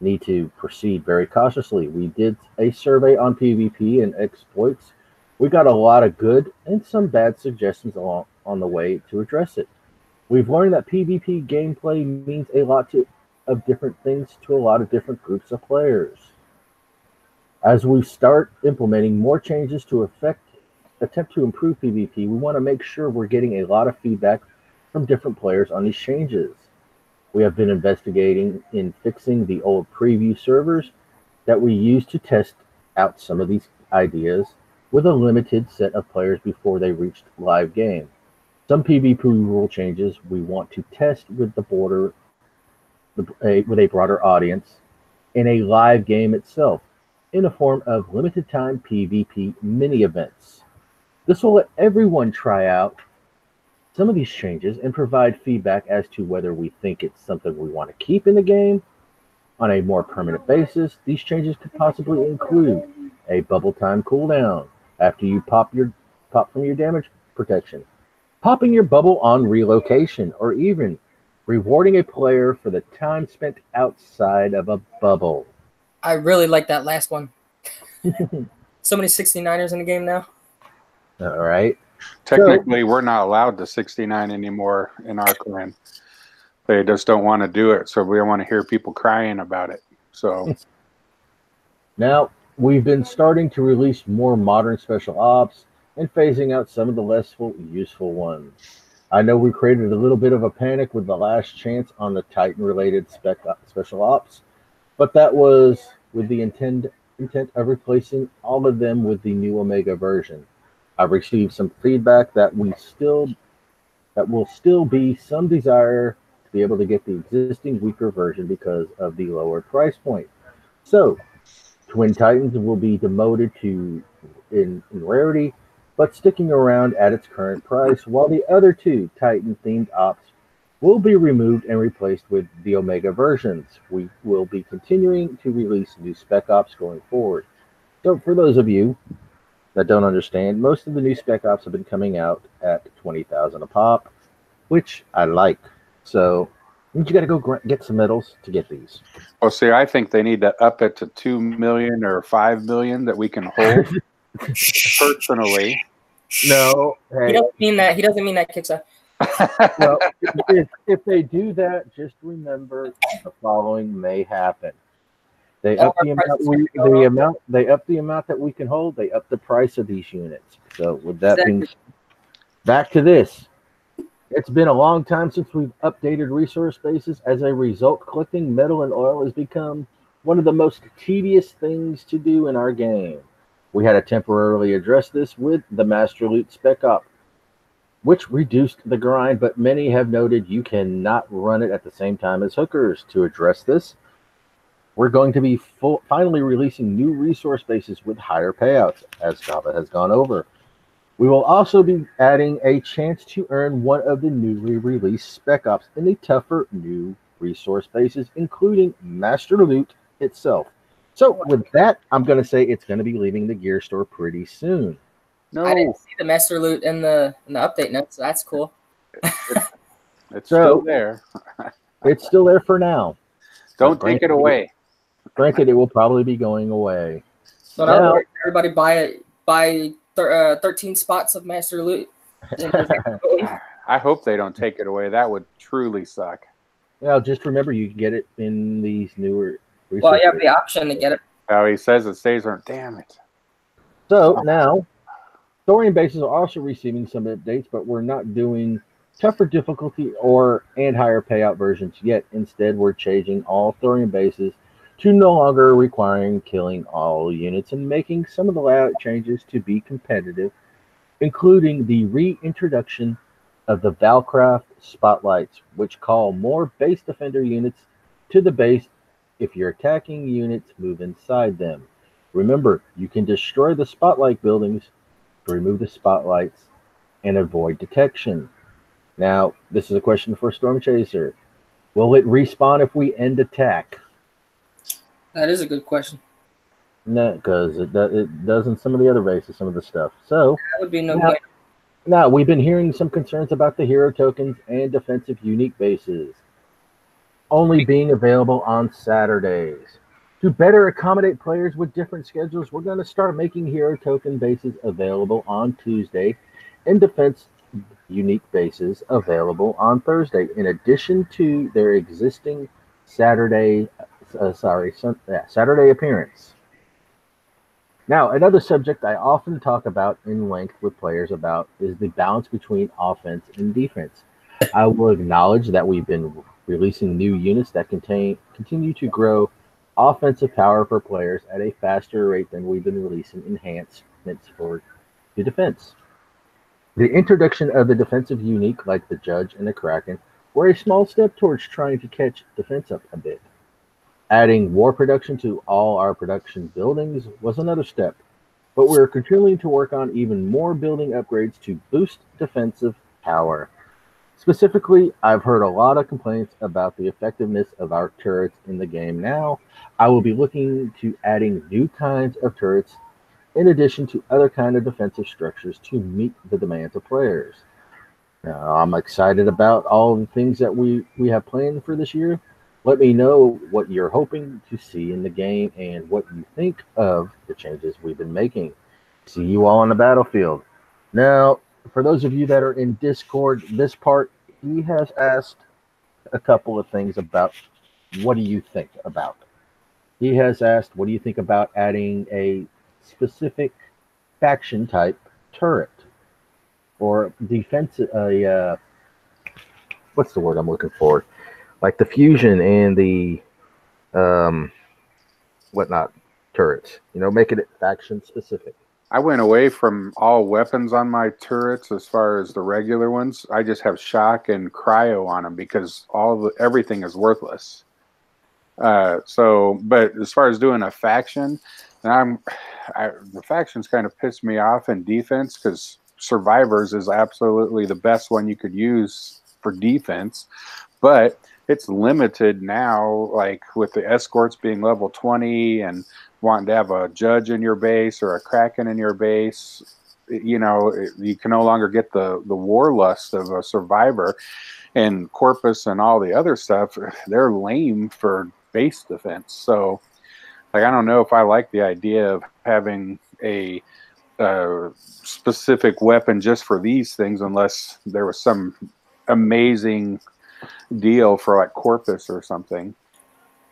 need to proceed very cautiously. We did a survey on PvP and exploits. We got a lot of good and some bad suggestions on the way to address it. We've learned that PvP gameplay means a lot of different things to a lot of different groups of players. As we start implementing more changes to attempt to improve PvP, we want to make sure we're getting a lot of feedback from different players on these changes. We have been investigating in fixing the old preview servers that we used to test out some of these ideas with a limited set of players before they reached live game. Some PvP rule changes we want to test with with a broader audience in a live game itself, in a form of limited time PvP mini events. This will let everyone try out some of these changes and provide feedback as to whether we think it's something we want to keep in the game on a more permanent basis. These changes could possibly include a bubble time cooldown after you pop from your damage protection, popping your bubble on relocation, or even rewarding a player for the time spent outside of a bubble. I really like that last one. So many 69ers in the game now. All right. Technically, we're not allowed to 69 anymore in our clan. They just don't want to do it, so we don't want to hear people crying about it. So now, We've been starting to release more modern special ops and phasing out some of the less useful ones. I know we created a little bit of a panic with the last chance on the Titan-related special ops, but that was with the intent of replacing all of them with the new Omega version. I've received some feedback that will still be some desire to be able to get the existing weaker version because of the lower price point. So, Twin Titans will be demoted to in rarity, but sticking around at its current price, while the other two Titan-themed ops will be removed and replaced with the Omega versions. We will be continuing to release new Spec Ops going forward. So, for those of you that don't understand, most of the new Spec Ops have been coming out at 20,000 a pop, which I like. So you got to go get some medals to get these. Well, see, I think they need to up it to 2 million or 5 million that we can hold personally. No, hey. He doesn't mean that. He doesn't mean that, Kixa. Well, if they do that, just remember the following may happen. They up the amount. They up the amount that we can hold. They up the price of these units. So with that being, back to this. It's been a long time since we've updated resource bases. As a result, collecting metal and oil has become one of the most tedious things to do in our game. We had to temporarily address this with the Master Loot Spec Op, which reduced the grind, but many have noted you cannot run it at the same time as hookers. To address this, we're going to be finally releasing new resource bases with higher payouts, as Java has gone over. We will also be adding a chance to earn one of the newly released Spec Ops in the tougher new resource bases, including Master Loot itself. So with that, I'm going to say it's going to be leaving the gear store pretty soon. No, I didn't see the Master Loot in the update notes, so that's cool. it's still there. It's still there for now. Don't take it away. Granted, it will probably be going away. So now everybody buy 13 spots of Master Loot. I hope they don't take it away. That would truly suck. Well, just remember you can get it in these newer resources. Well, you have the option to get it. Oh, he says it stays on. Damn it. So now, Thorium bases are also receiving some updates, but we're not doing tougher difficulty and higher payout versions yet. Instead, we're changing all Thorium bases to no longer requiring killing all units and making some of the layout changes to be competitive, including the reintroduction of the Valcraft spotlights, which call more base defender units to the base if your attacking units move inside them. Remember, you can destroy the spotlight buildings to remove the spotlights and avoid detection. Now, this is a question for Storm Chaser. Will it respawn if we end attack? That is a good question. No, because it does in some of the other bases, some of the stuff. So that would be no point. Now, we've been hearing some concerns about the hero tokens and defensive unique bases only being available on Saturdays. To better accommodate players with different schedules, we're going to start making hero token bases available on Tuesday and defense unique bases available on Thursday, in addition to their existing Saturday appearance. Now, another subject I often talk about in length with players about is the balance between offense and defense. I will acknowledge that we've been releasing new units that continue to grow offensive power for players at a faster rate than we've been releasing enhancements for the defense. The introduction of the defensive unique, like the Judge and the Kraken, were a small step towards trying to catch defense up a bit. Adding war production to all our production buildings was another step, but we're continuing to work on even more building upgrades to boost defensive power. Specifically, I've heard a lot of complaints about the effectiveness of our turrets in the game now. I will be looking to adding new kinds of turrets in addition to other kinds of defensive structures to meet the demands of players. Now, I'm excited about all the things that we have planned for this year. Let me know what you're hoping to see in the game and what you think of the changes we've been making. See you all on the battlefield. Now, for those of you that are in Discord, this part, he has asked a couple of things about what do you think about. He has asked, what do you think about adding a specific faction type turret or defense? What's the word I'm looking for? Like the fusion and the whatnot turrets. You know, making it faction specific. I went away from all weapons on my turrets as far as the regular ones. I just have shock and cryo on them because everything is worthless. But as far as doing a faction, the factions kind of piss me off in defense because survivors is absolutely the best one you could use for defense, but it's limited now, like with the escorts being level 20 and wanting to have a judge in your base or a kraken in your base. You know, you can no longer get the warlust of a survivor, and Corpus and all the other stuff, they're lame for base defense. So like, I don't know if I like the idea of having a specific weapon just for these things, unless there was some amazing deal for like Corpus or something.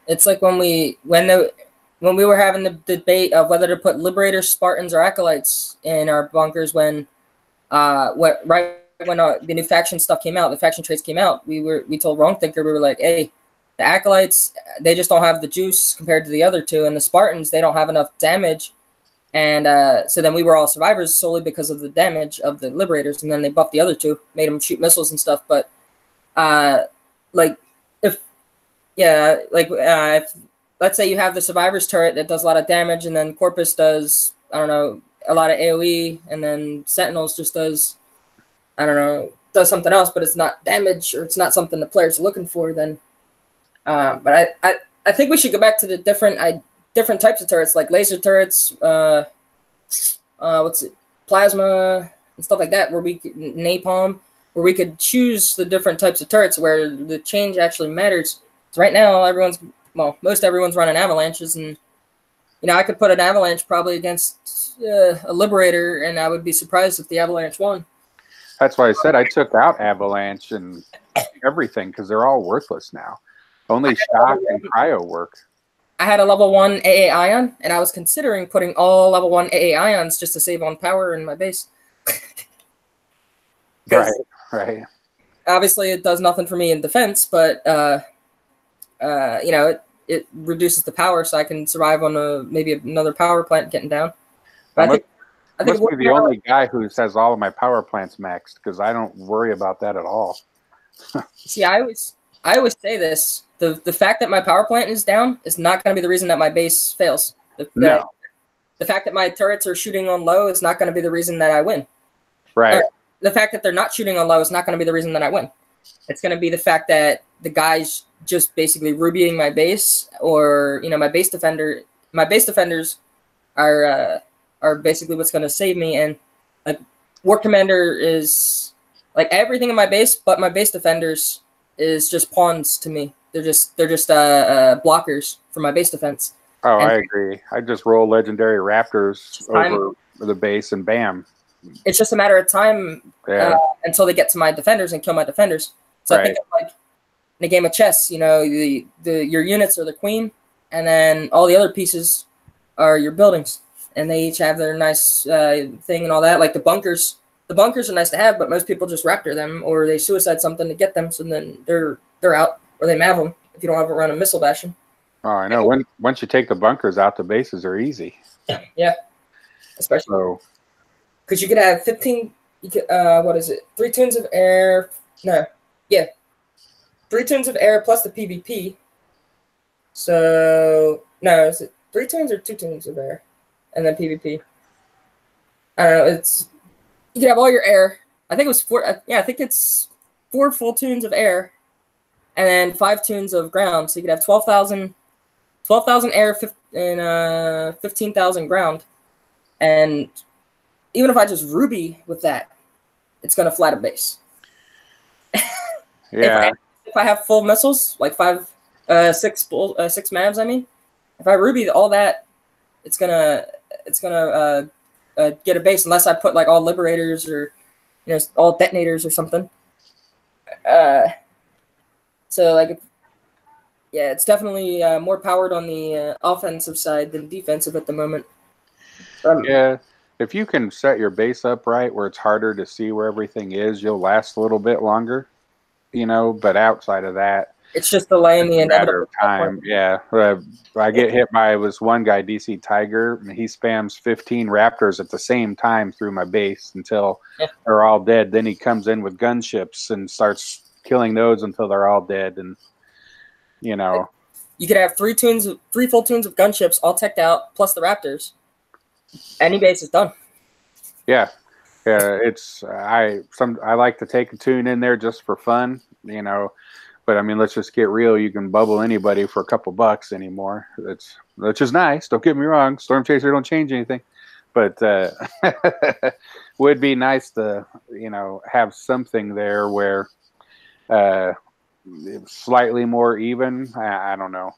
It's like when we were having the debate of whether to put Liberators, Spartans, or Acolytes in our bunkers when the new faction stuff came out, the faction traits came out, we told Wrong Thinker, we were like, hey, the Acolytes, they just don't have the juice compared to the other two, and the Spartans, they don't have enough damage. And so then we were all survivors solely because of the damage of the Liberators, and then they buffed the other two, made them shoot missiles and stuff. But if let's say you have the Survivors turret that does a lot of damage, and then Corpus does, I don't know, a lot of AoE, and then Sentinels just does, I don't know, does something else, but it's not damage, or it's not something the players are looking for, then but I think we should go back to the different types of turrets, like laser turrets, plasma and stuff like that, where we could, napalm, where we could choose the different types of turrets where the change actually matters. So right now, most everyone's running avalanches, and I could put an avalanche probably against a Liberator, and I would be surprised if the avalanche won. That's why I said I took out avalanche and everything because they're all worthless now. Only shock and cryo work. I had a level 1 AA Ion, and I was considering putting all level 1 AA Ions just to save on power in my base. Right. Obviously, it does nothing for me in defense, but it reduces the power, so I can survive on maybe another power plant getting down. But I think be the only guy who has all of my power plants maxed, because I don't worry about that at all. See, I always say this. The fact that my power plant is down is not going to be the reason that my base fails. The fact that my turrets are shooting on low is not going to be the reason that I win. Right. The fact that they're not shooting on low is not going to be the reason that I win. It's going to be the fact that the guys just basically rubying my base, or my base defender. My base defenders are basically what's going to save me. And like War Commander is like everything in my base, but my base defenders is just pawns to me. They're just blockers for my base defense. Oh, I agree. I just roll legendary raptors over the base, and bam. It's just a matter of time until they get to my defenders and kill my defenders. So I think like in a game of chess, your units are the queen, and then all the other pieces are your buildings, and they each have their nice thing and all that. Like the bunkers. The bunkers are nice to have, but most people just raptor them, or they suicide something to get them, so then they're out, or they mav them if you don't have a run of missile bashing. Oh, I know. Once you take the bunkers out, the bases are easy. Yeah, especially because you could have 15. You could, 3 tunes of air. No, yeah, 3 tunes of air plus the PvP. So no, is it 3 tunes or 2 tunes of air, and then PvP? I don't know. You can have all your air. I think it was 4. Yeah, I think it's 4 full tunes of air, and then 5 tunes of ground. So you could have 12,000 air and 15,000 ground. And even if I just ruby with that, it's gonna flat a base. Yeah. If I have full missiles, like 6 mavs, I mean, if I ruby all that, it's gonna get a base, unless I put like all Liberators or all detonators or something. So like Yeah, it's definitely more powered on the offensive side than defensive at the moment. Yeah, if you can set your base up right where it's harder to see where everything is, you'll last a little bit longer, you know, but outside of that, it's just delaying the matter inevitable of time. Yeah. I get hit by this one guy, DC Tiger, and he spams 15 raptors at the same time through my base until they're all dead. Then he comes in with gunships and starts killing those until they're all dead. And, you know, you could have three full tunes of gunships all teched out, plus the raptors. Any base is done. Yeah. Yeah. I like to take a tune in there just for fun, you know. But I mean, let's just get real. You can bubble anybody for a couple bucks anymore. Which is nice. Don't get me wrong. Storm Chaser don't change anything, but would be nice to, you know, have something there where slightly more even. I don't know.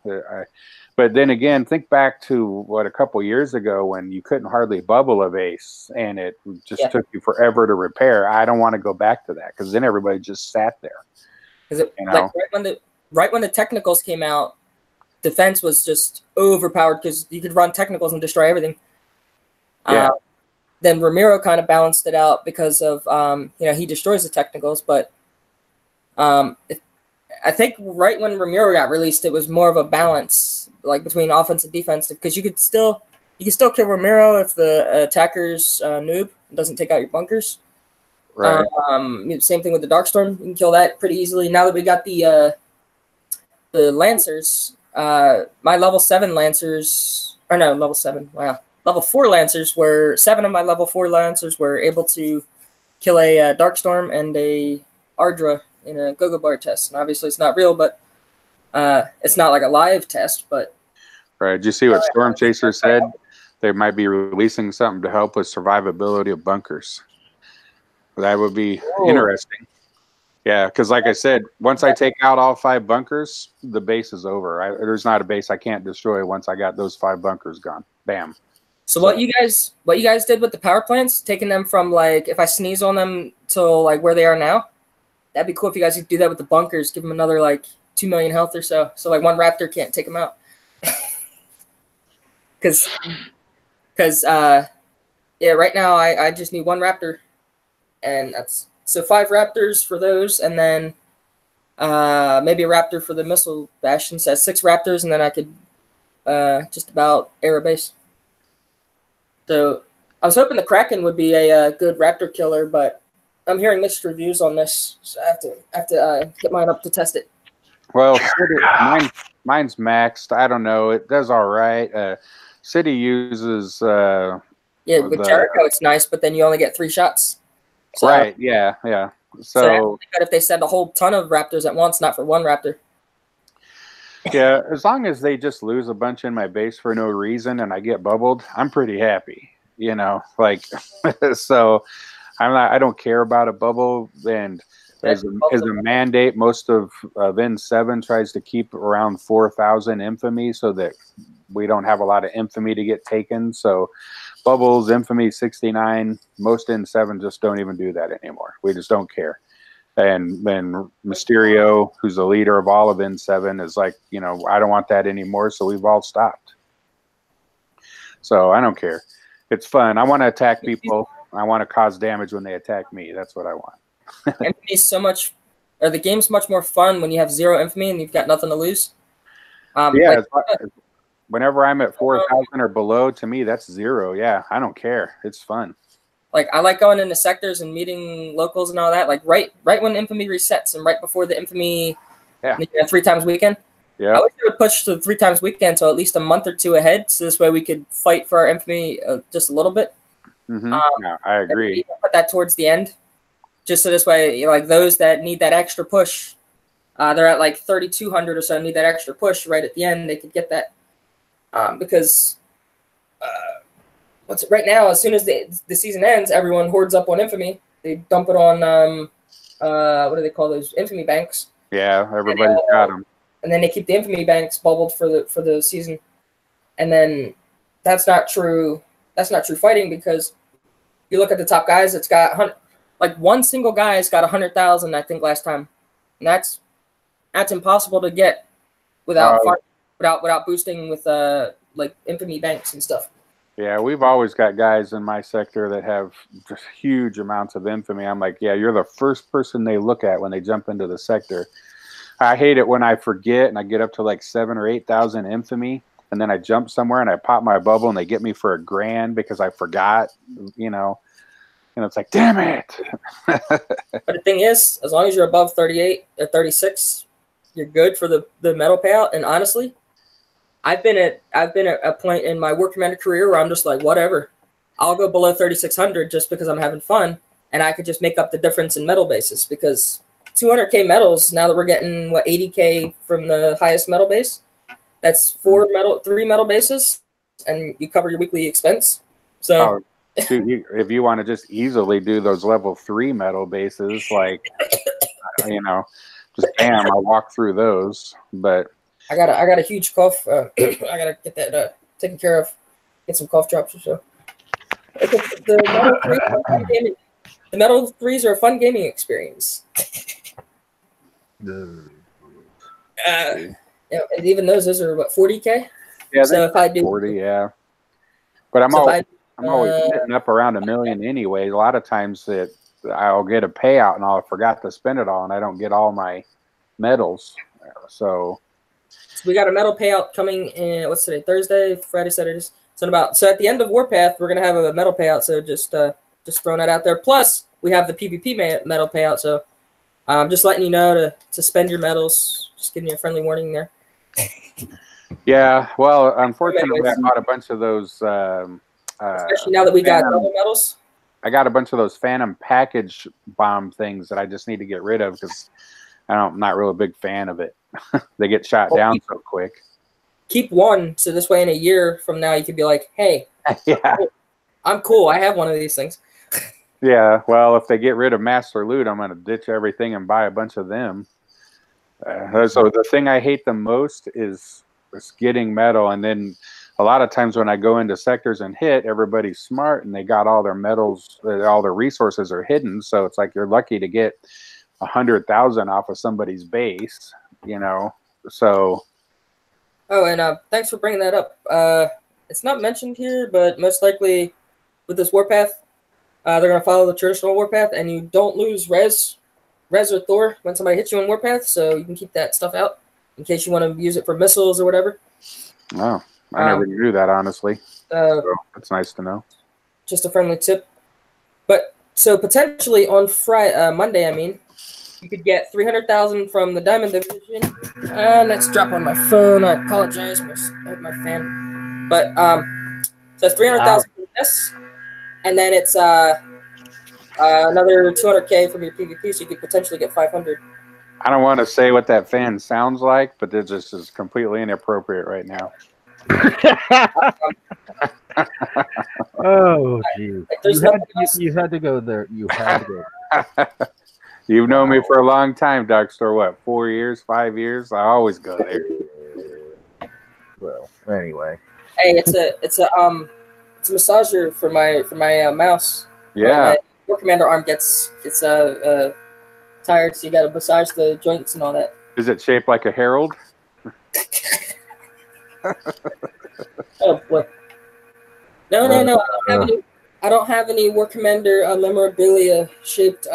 But then again, think back to what a couple years ago when you couldn't hardly bubble a base and it just took you forever to repair. I don't want to go back to that because then everybody just sat there. Because like right when the technicals came out, defense was just overpowered because you could run technicals and destroy everything. Yeah. Then Ramiro kind of balanced it out because of you know, he destroys the technicals, but I think right when Ramiro got released, it was more of a balance, like between offense and defense, because you can still kill Ramiro if the attacker's noob doesn't take out your bunkers. Right. Same thing with the Darkstorm. You can kill that pretty easily. Now that we got the Lancers, my level 7 Lancers, or no, level 7. Wow, level 4 Lancers were 7 of my level 4 Lancers were able to kill a Darkstorm and a Ardra in a Go-Go Bar test. And obviously, it's not real, but it's not like a live test. But right. Did you see what Storm Chaser said? They might be releasing something to help with survivability of bunkers. That would be interesting. Yeah, because like I said, once I take out all 5 bunkers, the base is over. There's not a base I can't destroy once I got those 5 bunkers gone. Bam. So what you guys did with the power plants, taking them from like if I sneeze on them till like where they are now, that'd be cool if you guys could do that with the bunkers. Give them another like 2 million health or so. So like one raptor can't take them out. Because yeah, right now I just need 1 raptor. And that's so 5 raptors for those, and then maybe a raptor for the missile bastion. So that's 6 raptors, and then I could just about air a base. So I was hoping the Kraken would be a good raptor killer, but I'm hearing mixed reviews on this, so I have to get mine up to test it. Well, mine's maxed. I don't know. It does all right. City uses with Jericho it's nice, but then you only get 3 shots. So, right, yeah. So if they send a whole ton of raptors at once, not for 1 raptor. Yeah, as long as they just lose a bunch in my base for no reason and I get bubbled, I'm pretty happy. You know, like so I don't care about a bubble. And as a mandate, most of N7 tries to keep around 4,000 infamy so that we don't have a lot of infamy to get taken. So bubbles, infamy 69, most N7 just don't even do that anymore. We just don't care. And then Mysterio, who's the leader of all of N7, is like, you know, I don't want that anymore. So we've all stopped. So I don't care. It's fun. I want to attack people. I want to cause damage when they attack me. That's what I want. Infamy's the game's much more fun when you have 0 infamy and you've got nothing to lose. Whenever I'm at 4,000 or below, to me, that's 0. Yeah, I don't care. It's fun. Like, I like going into sectors and meeting locals and all that. Like, right when infamy resets and right before the infamy 3 times weekend. Yeah. I wish they would push to 3 times weekend so at least a month or 2 ahead. So this way we could fight for our infamy just a little bit. Mm-hmm. I agree. Put that towards the end. Just so this way, you know, like those that need that extra push, they're at like 3,200 or so, need that extra push right at the end. They could get that. Because right now, as soon as the season ends, everyone hoards up on infamy. They dump it on what do they call those, infamy banks? Yeah, everybody's got them. And then they keep the infamy banks bubbled for the season. And then that's not true. That's not true fighting, because you look at the top guys. It's got like one single guy's got 100,000, I think, last time, and that's impossible to get without without boosting with like infamy banks and stuff. Yeah, we've always got guys in my sector that have just huge amounts of infamy. I'm like, yeah, you're the first person they look at when they jump into the sector. I hate it when I forget and I get up to like 7,000 or 8,000 infamy, and then I jump somewhere and I pop my bubble and they get me for $1,000 because I forgot, you know. And it's like, damn it. But the thing is, as long as you're above 38 or 36, you're good for the medal payout. And honestly, I've been at a point in my War Commander career where I'm just like, whatever, I'll go below 3,600 just because I'm having fun, and I could just make up the difference in medal bases, because 200K medals, now that we're getting what 80K from the highest medal base, that's 3 medal bases, and you cover your weekly expense. So if you want to just easily do those level 3 medal bases, like you know, just bam, I'll walk through those. But I got a huge cough. I gotta get that taken care of. Get some cough drops or so. The medal threes are a fun gaming experience. you know, and even those are what 40K. Yeah, so if I do 40, yeah. But I'm always hitting up around $1 million anyway. A lot of times that I'll get a payout and I'll forgot to spend it all, and I don't get all my medals. So we got a medal payout coming in. What's today? Thursday, Friday, Saturday. So at the end of Warpath, we're gonna have a medal payout. So just throwing that out there. Plus, we have the PvP medal payout. So just letting you know to spend your medals. Just giving you a friendly warning there. Yeah. Well, unfortunately, I bought a bunch of those. Especially now that we got double medals. I got a bunch of those Phantom package bomb things that I just need to get rid of because I'm not really a big fan of it. They get shot down so quick. Keep one, so this way in a year from now you could be like, hey, yeah, I'm cool. I have one of these things. Yeah, well, if they get rid of Master Loot, I'm going to ditch everything and buy a bunch of them. So the thing I hate the most is getting metal, and then a lot of times when I go into sectors and hit, everybody's smart and they got all their medals, all their resources are hidden. So it's like you're lucky to get 100,000 off of somebody's base, you know. So. Oh, and thanks for bringing that up. It's not mentioned here, but most likely with this Warpath, they're going to follow the traditional Warpath, and you don't lose Res or Thor when somebody hits you in Warpath, so you can keep that stuff out in case you want to use it for missiles or whatever. Oh, I never knew that, honestly. So that's nice to know. Just a friendly tip. But so potentially on Monday, I mean, you could get 300,000 from the Diamond Division. Let's drop on my phone. I apologize, my fan. But so it's 300,000 from this, and then it's another 200K from your PvP, so you could potentially get 500. I don't want to say what that fan sounds like, but it just is completely inappropriate right now. Oh, geez. You had to go there. You had to go. You've known me for a long time, Darkstar. What, 4 years, 5 years? I always go there. Well, anyway. Hey, it's a massager for my mouse. Yeah. War Commander arm gets tired, so you got to massage the joints and all that. Is it shaped like a herald? Oh boy. No. I don't have any War Commander memorabilia shaped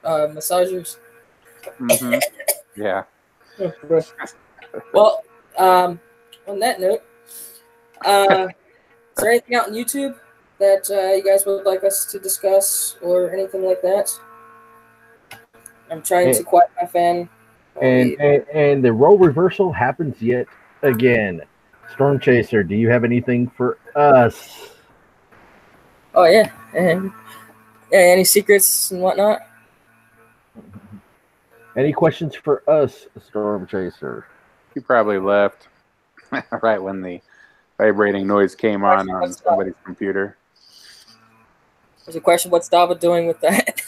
massagers. Mm-hmm. Yeah. Well, on that note, is there anything out on YouTube that you guys would like us to discuss or anything like that? I'm trying to quiet my fan. And the role reversal happens yet again. Storm Chaser, do you have anything for us? Oh yeah, any secrets and whatnot? Any questions for us, Storm Chaser? He probably left right when the vibrating noise came on somebody's computer. There's a question: what's Dava doing with that?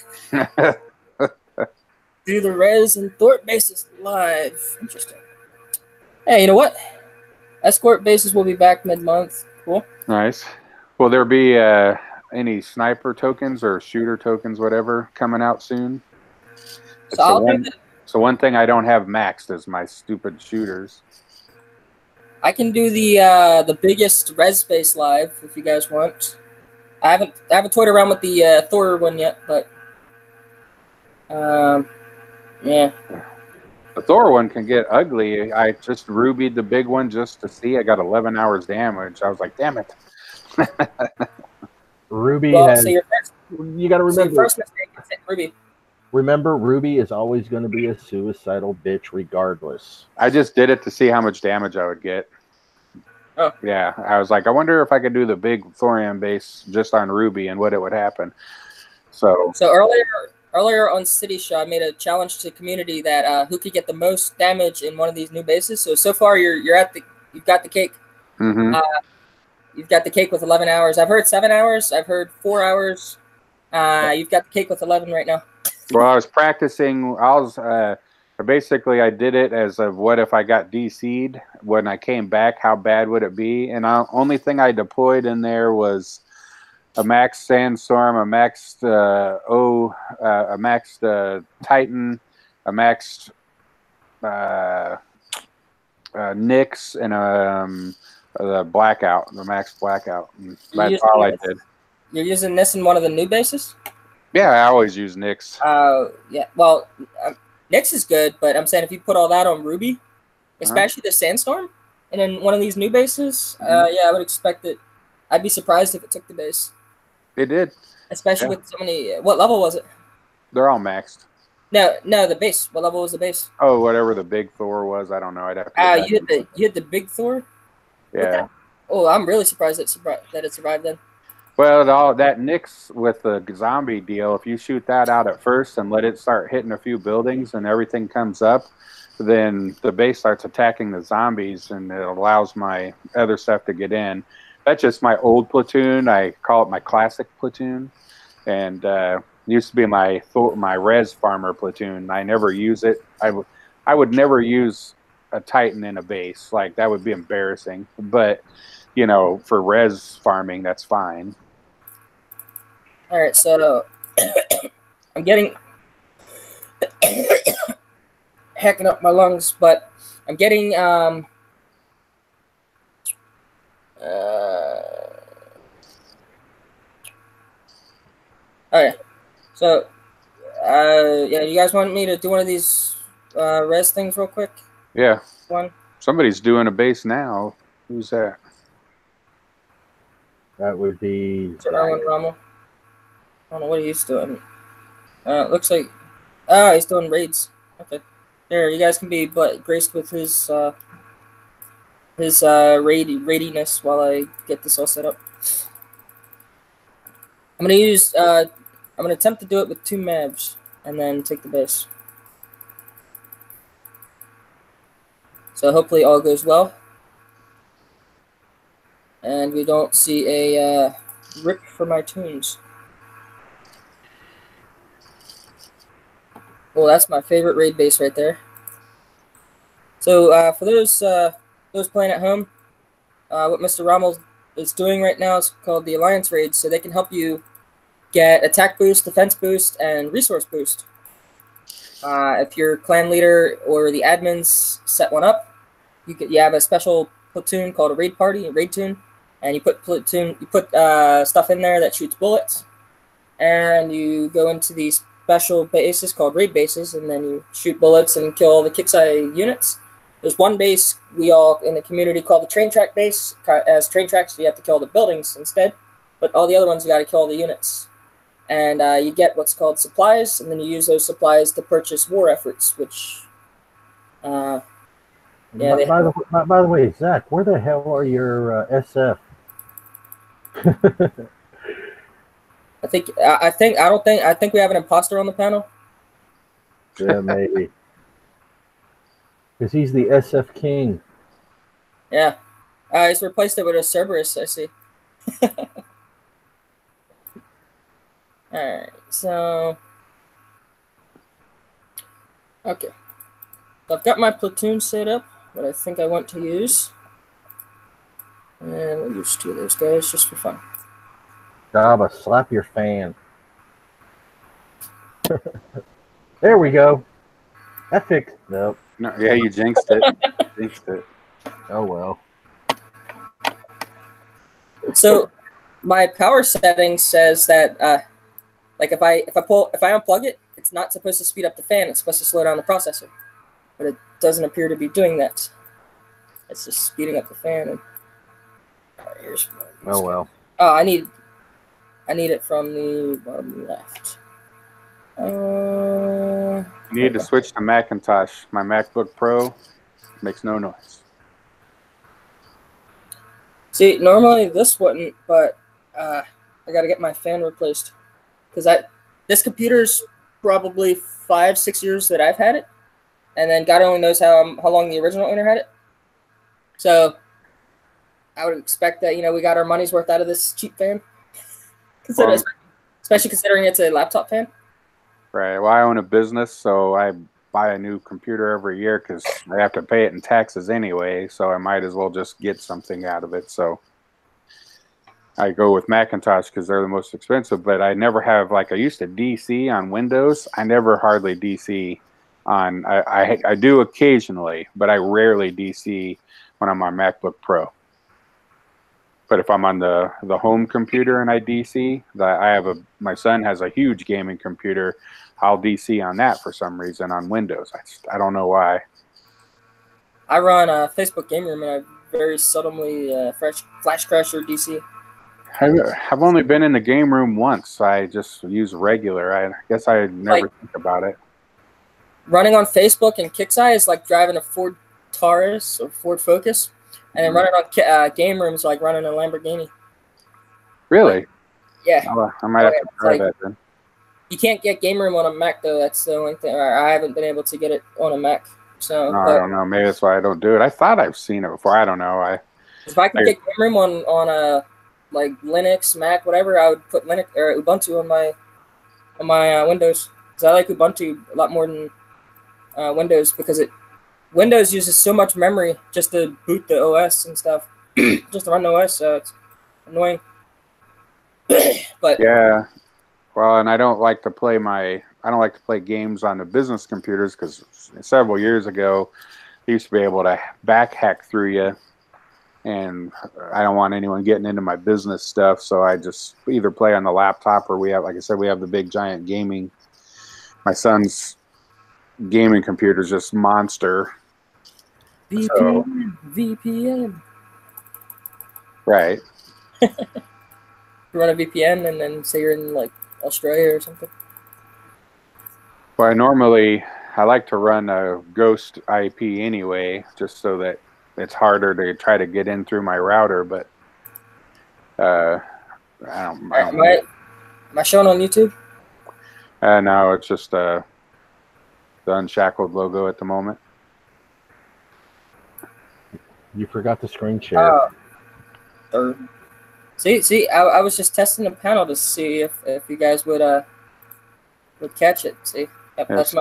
Do the Res and Thort bases live. Interesting. Hey, you know what? Escort bases will be back mid-month. Cool. Nice. Will there be any sniper tokens or shooter tokens, whatever, coming out soon? So So one thing I don't have maxed is my stupid shooters. I can do the biggest res space live if you guys want. I haven't toyed around with the Thor one yet, but yeah. The Thor one can get ugly. I just rubied the big one just to see. I got 11 hours damage. I was like, damn it. Ruby Well, has. so your first, You got to so your remember. first mistake is hit Ruby. Remember, Ruby is always going to be a suicidal bitch, regardless. I just did it to see how much damage I would get. Oh. Yeah, I was like, I wonder if I could do the big thorium base just on Ruby and what it would happen. So earlier on City Show, I made a challenge to the community that who could get the most damage in one of these new bases. So far you've got the cake. mm-hmm. You've got the cake with 11 hours. I've heard 7 hours. I've heard 4 hours. You've got the cake with 11 right now. Well, I was practicing. Basically I did it as of what if I got DC'd when I came back, how bad would it be? And the only thing I deployed in there was a maxed Sandstorm, a maxed Titan, a maxed Nyx, and the Blackout, the max Blackout. That's all I did. You're using this in one of the new bases? Yeah, I always use Nyx. Yeah. Well, Nyx is good, but I'm saying if you put all that on Ruby, especially the Sandstorm, and in one of these new bases, yeah, I would expect it. I'd be surprised if it took the base. It did. Especially with so many. What level was it? They're all maxed. No, the base. What level was the base? Oh, whatever the big Thor was. I don't know. I'd have to. You hit the big Thor. Yeah. Oh, I'm really surprised that it survived then. Well, that Nyx with the zombie deal, if you shoot that out at first and let it start hitting a few buildings and everything comes up, then the base starts attacking the zombies and it allows my other stuff to get in. That's just my old platoon. I call it my classic platoon. And used to be my res farmer platoon. I never use it. I would never use a Titan in a base. Like, that would be embarrassing. But, you know, for res farming, that's fine. All right, so I'm getting hacking up my lungs, but I'm getting okay. So yeah, you guys want me to do one of these res things real quick? Yeah. One. Somebody's doing a base now. Who's that? That would be Rommel. I don't know what he's doing. Looks like he's doing raids. Okay. There, you guys can be graced with his raidiness while I get this all set up. I'm gonna attempt to do it with 2 Mavs and then take the base. So hopefully all goes well. And we don't see a rip for my tunes. Well, that's my favorite raid base right there. So for those playing at home, what Mr. Rommel is doing right now is called the Alliance Raid, so they can help you get attack boost, defense boost, and resource boost. If your clan leader or the admins set one up, you have a special platoon called a raid party, a raid tune, and you put stuff in there that shoots bullets, and you go into these special bases called raid bases, and then you shoot bullets and kill all the Kixai units. There's one base we all in the community call the train track base. As train tracks, you have to kill the buildings instead, but all the other ones you got to kill all the units. And you get what's called supplies, and then you use those supplies to purchase war efforts, which yeah. By the way, Zach, where the hell are your SF? I think we have an imposter on the panel. Yeah, maybe. Because he's the SF king. Yeah. He's replaced it with a Cerberus, I see. Alright, so okay. I've got my platoon set up, what I think I want to use. And we'll use 2 of those guys just for fun. Jabba, slap your fan. There we go. That fixed. Nope. No, yeah, you jinxed it. Jinxed it. Oh well. So my power setting says that like if I unplug it, it's not supposed to speed up the fan. It's supposed to slow down the processor, but it doesn't appear to be doing that. It's just speeding up the fan. And here's Oh well. Oh, I need it from the bottom left. You need to switch to Macintosh. My MacBook Pro makes no noise. See, normally this wouldn't, but I got to get my fan replaced because this computer's probably 5-6 years that I've had it, and then God only knows how long the original owner had it. So I would expect that we got our money's worth out of this cheap fan, especially considering it's a laptop fan. Right. Well, I own a business, so I buy a new computer every year because I have to pay it in taxes anyway, so I might as well just get something out of it. So I go with Macintosh because they're the most expensive, but I never have, like, I used to DC on Windows. I never hardly DC on, I do occasionally, but I rarely DC when I'm on MacBook Pro. But if I'm on the home computer and I DC, my son has a huge gaming computer, I'll DC on that for some reason on Windows. I don't know why. I run a Facebook game room and I very seldomly flash crash or DC. I've only been in the game room once. I just use regular. I guess I never think about it. Running on Facebook and Kixeye is like driving a Ford Taurus or Ford Focus, and then running on game rooms like running a Lamborghini. Really? Yeah. I might have to try that then. You can't get game room on a Mac though. That's the only thing. I haven't been able to get it on a Mac. So no, I don't know. Maybe that's why I don't do it. I thought I've seen it before. I don't know. If I could get game room on a like Linux, Mac, whatever, I would put Linux or Ubuntu on my Windows, because I like Ubuntu a lot more than Windows, because Windows uses so much memory just to boot the OS and stuff, just to run the OS. So it's annoying. But yeah, well, and I don't like to play games on the business computers because several years ago, they used to be able to back hack through you. And I don't want anyone getting into my business stuff, so I just either play on the laptop or like I said, we have the big giant gaming. My son's gaming computer is just monster. VPN. Right. You run a VPN and then say you're in like Australia or something. Well, I like to run a ghost IP anyway, just so that it's harder to try to get in through my router, but I don't Am I showing on YouTube? No, it's just the Unshackled logo at the moment. You forgot the screen share. See, I was just testing the panel to see if you guys would catch it. See, yep, yes.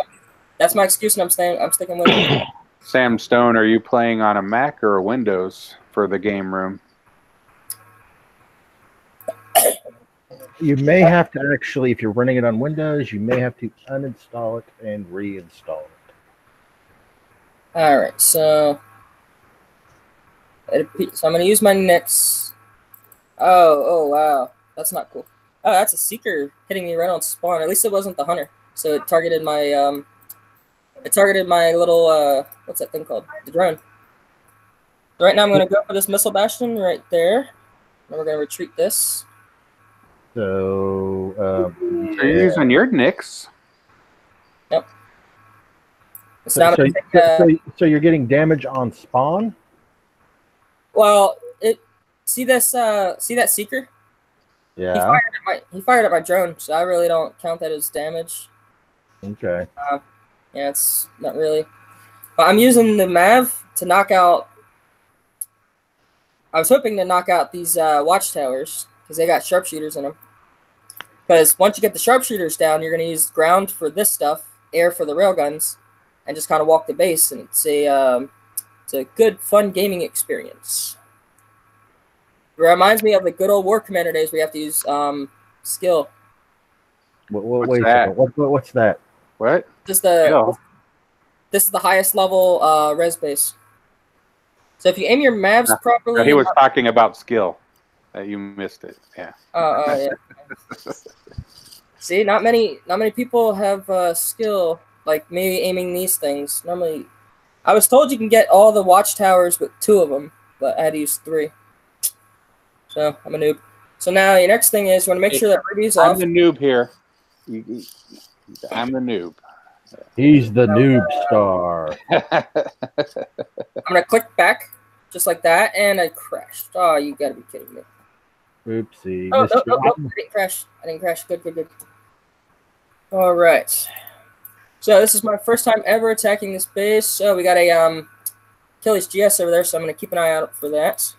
That's my excuse, and I'm sticking with it. Sam Stone, are you playing on a Mac or a Windows for the game room? You may have to actually, if you're running it on Windows, you may have to uninstall it and reinstall it. All right, so I'm going to use my Nix. Oh, wow. That's not cool. Oh, that's a Seeker hitting me right on spawn. At least it wasn't the Hunter. So it targeted my little, what's that thing called? The drone. So right now I'm going to go for this missile bastion right there. And we're going to retreat this. So, are you using your Nix? Yep. So you're getting damage on spawn? Well, see that Seeker? Yeah. He fired at my drone, so I really don't count that as damage. Okay. Yeah, it's not really. But I'm using the Mav to knock out. I was hoping to knock out these watchtowers because they got sharpshooters in them. Because once you get the sharpshooters down, you're going to use ground for this stuff, air for the railguns, and just kind of walk the base. And it's a good, fun gaming experience. It reminds me of the good old War Commander days where you have to use skill. What's that? What's that? What? Just the this is the highest level res base. So if you aim your mavs properly, he was talking about skill. You missed it. Yeah. Yeah. See, not many people have skill like me aiming these things. Normally, I was told you can get all the watchtowers with 2 of them, but I had to use 3. So I'm a noob. So now your next thing is you want to make sure that Ruby's off. I'm the noob here. I'm the noob. He's the noob star. I'm gonna click back just like that, and I crashed. Oh, you gotta be kidding me! Oopsie. Oh, no, I didn't crash. Good. All right. So this is my first time ever attacking this base. So we got a Achilles GS over there, so I'm gonna keep an eye out for that. So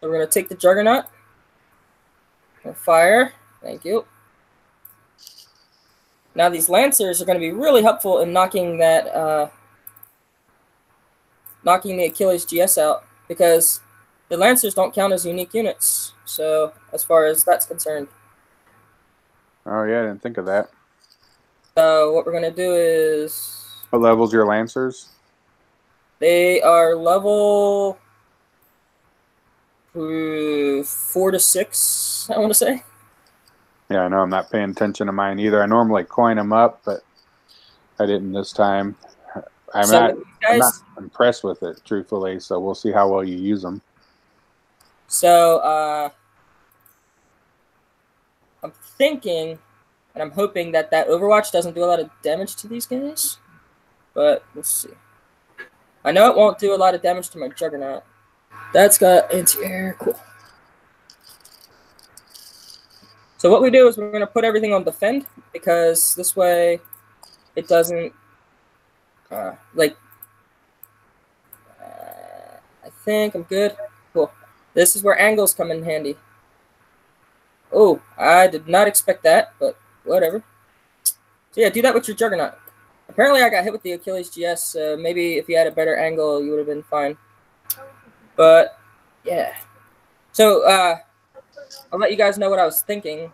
we're gonna take the Juggernaut. Fire. Thank you. Now these Lancers are going to be really helpful in knocking that, knocking the Achilles GS out, because the Lancers don't count as unique units. So as far as that's concerned. Oh yeah, I didn't think of that. So what we're going to do is. What level's your Lancers? They are level 4 to 6, I want to say. Yeah, I know I'm not paying attention to mine either. I normally coin them up, but I didn't this time. I'm not impressed with it, truthfully, so we'll see how well you use them. So I'm thinking, and I'm hoping that Overwatch doesn't do a lot of damage to these guys, but we'll see. I know it won't do a lot of damage to my Juggernaut. That's got anti-air, cool. So what we do is we're going to put everything on defend, because this way it doesn't, I think I'm good. Cool. This is where angles come in handy. Oh, I did not expect that, but whatever. So yeah, do that with your Juggernaut. Apparently I got hit with the Achilles GS, so maybe if you had a better angle, you would have been fine. But, yeah. So, I'll let you guys know what I was thinking,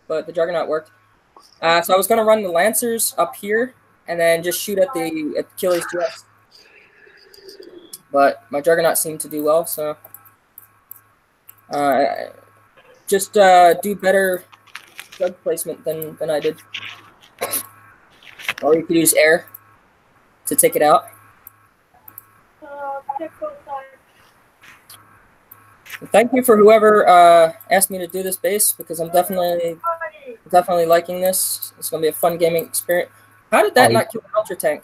but the Juggernaut worked. So I was going to run the Lancers up here and then just shoot at the Achilles GS. But my Juggernaut seemed to do well, so just do better drug placement than I did. Or you could use air to take it out. Thank you for whoever asked me to do this base, because I'm definitely liking this. It's gonna be a fun gaming experience. How did that not kill the Ultra Tank?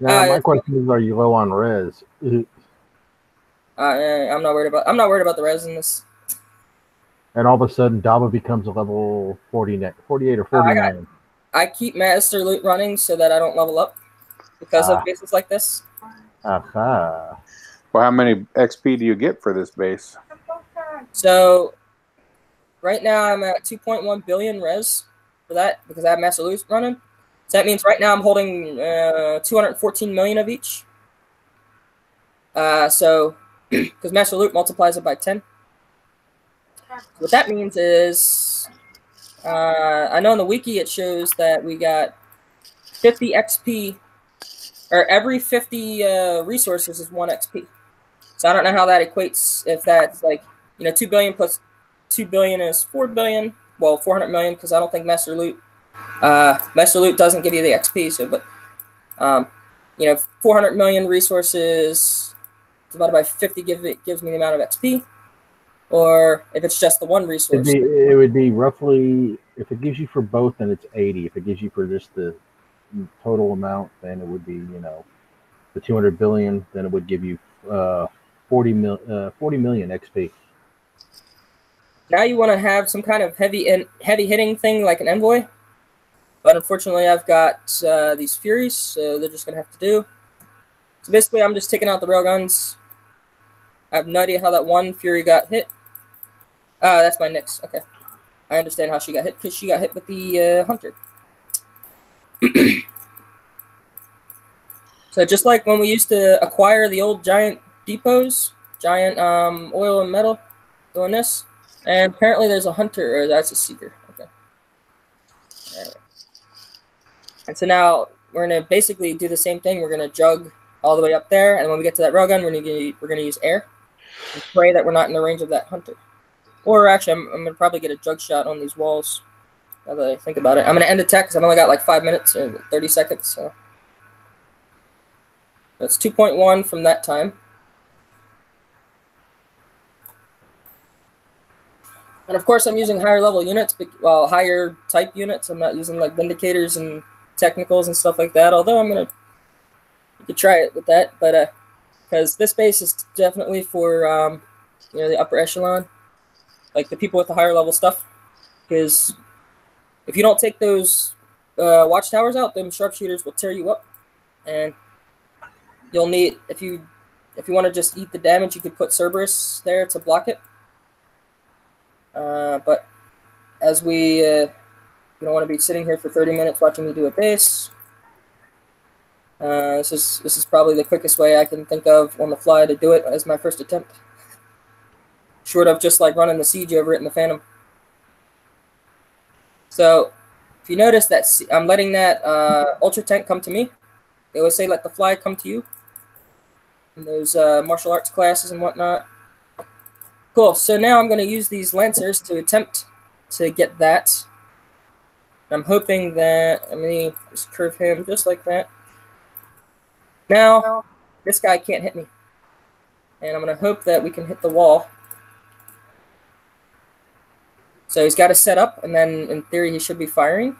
Yeah, my question is, are you low on res? I'm not worried about the res in this. And all of a sudden, Daba becomes a level 48 or 49. I keep Master Loot running so that I don't level up because of bases like this. Aha. Well, how many XP do you get for this base? So, right now I'm at 2.1 billion res for that, because I have Master Loot running. So that means right now I'm holding 214 million of each. So, because Master Loot multiplies it by 10. What that means is, I know in the wiki it shows that we got 50 XP, or every 50 resources is 1 XP. So I don't know how that equates, if that's like, 2 billion plus 2 billion is 4 billion. Well, 400 million, because I don't think Master Loot doesn't give you the XP. So, but 400 million resources divided by 50 gives me the amount of XP. Or if it's just the one resource, it would be roughly, if it gives you for both, then it's 80. If it gives you for just the total amount, then it would be, the 200 billion, then it would give you 40 million XP. Now you want to have some kind of heavy hitting thing like an Envoy, but unfortunately I've got these Furies, so they're just gonna have to do. So basically, I'm just taking out the railguns. I have no idea how that one Fury got hit. That's my Nyx. Okay, I understand how she got hit, because she got hit with the Hunter. So just like when we used to acquire the old giant depots, giant oil and metal, doing this. And apparently there's a Hunter, or that's a Seeker. Okay. All right. And so now we're going to basically do the same thing. We're going to jug all the way up there, and when we get to that railgun, we're going to use air and pray that we're not in the range of that hunter. Or actually, I'm going to probably get a jug shot on these walls. Now that I think about it, I'm going to end attack because I've only got like 5 minutes or 30 seconds. So that's 2.1 from that time. And of course, I'm using higher level units, well, higher type units. I'm not using like Vindicators and Technicals and stuff like that. Although you could try it with that, but because this base is definitely for you know, the upper echelon, like the people with the higher level stuff. Because if you don't take those watchtowers out, them sharpshooters will tear you up, and you'll need, if you want to just eat the damage, you could put Cerberus there to block it. But as we don't want to be sitting here for 30 minutes watching me do a base, this is probably the quickest way I can think of on the fly to do it as my first attempt, short of just like running the siege over it in the Phantom. So if you notice that I'm letting that ultra tank come to me. They always say let the fly come to you in those martial arts classes and whatnot. Cool, so now I'm going to use these Lancers to attempt to get that. I'm hoping that, let me just curve him just like that. Now, this guy can't hit me. And I'm going to hope that we can hit the wall. So he's got to set up, and then in theory he should be firing.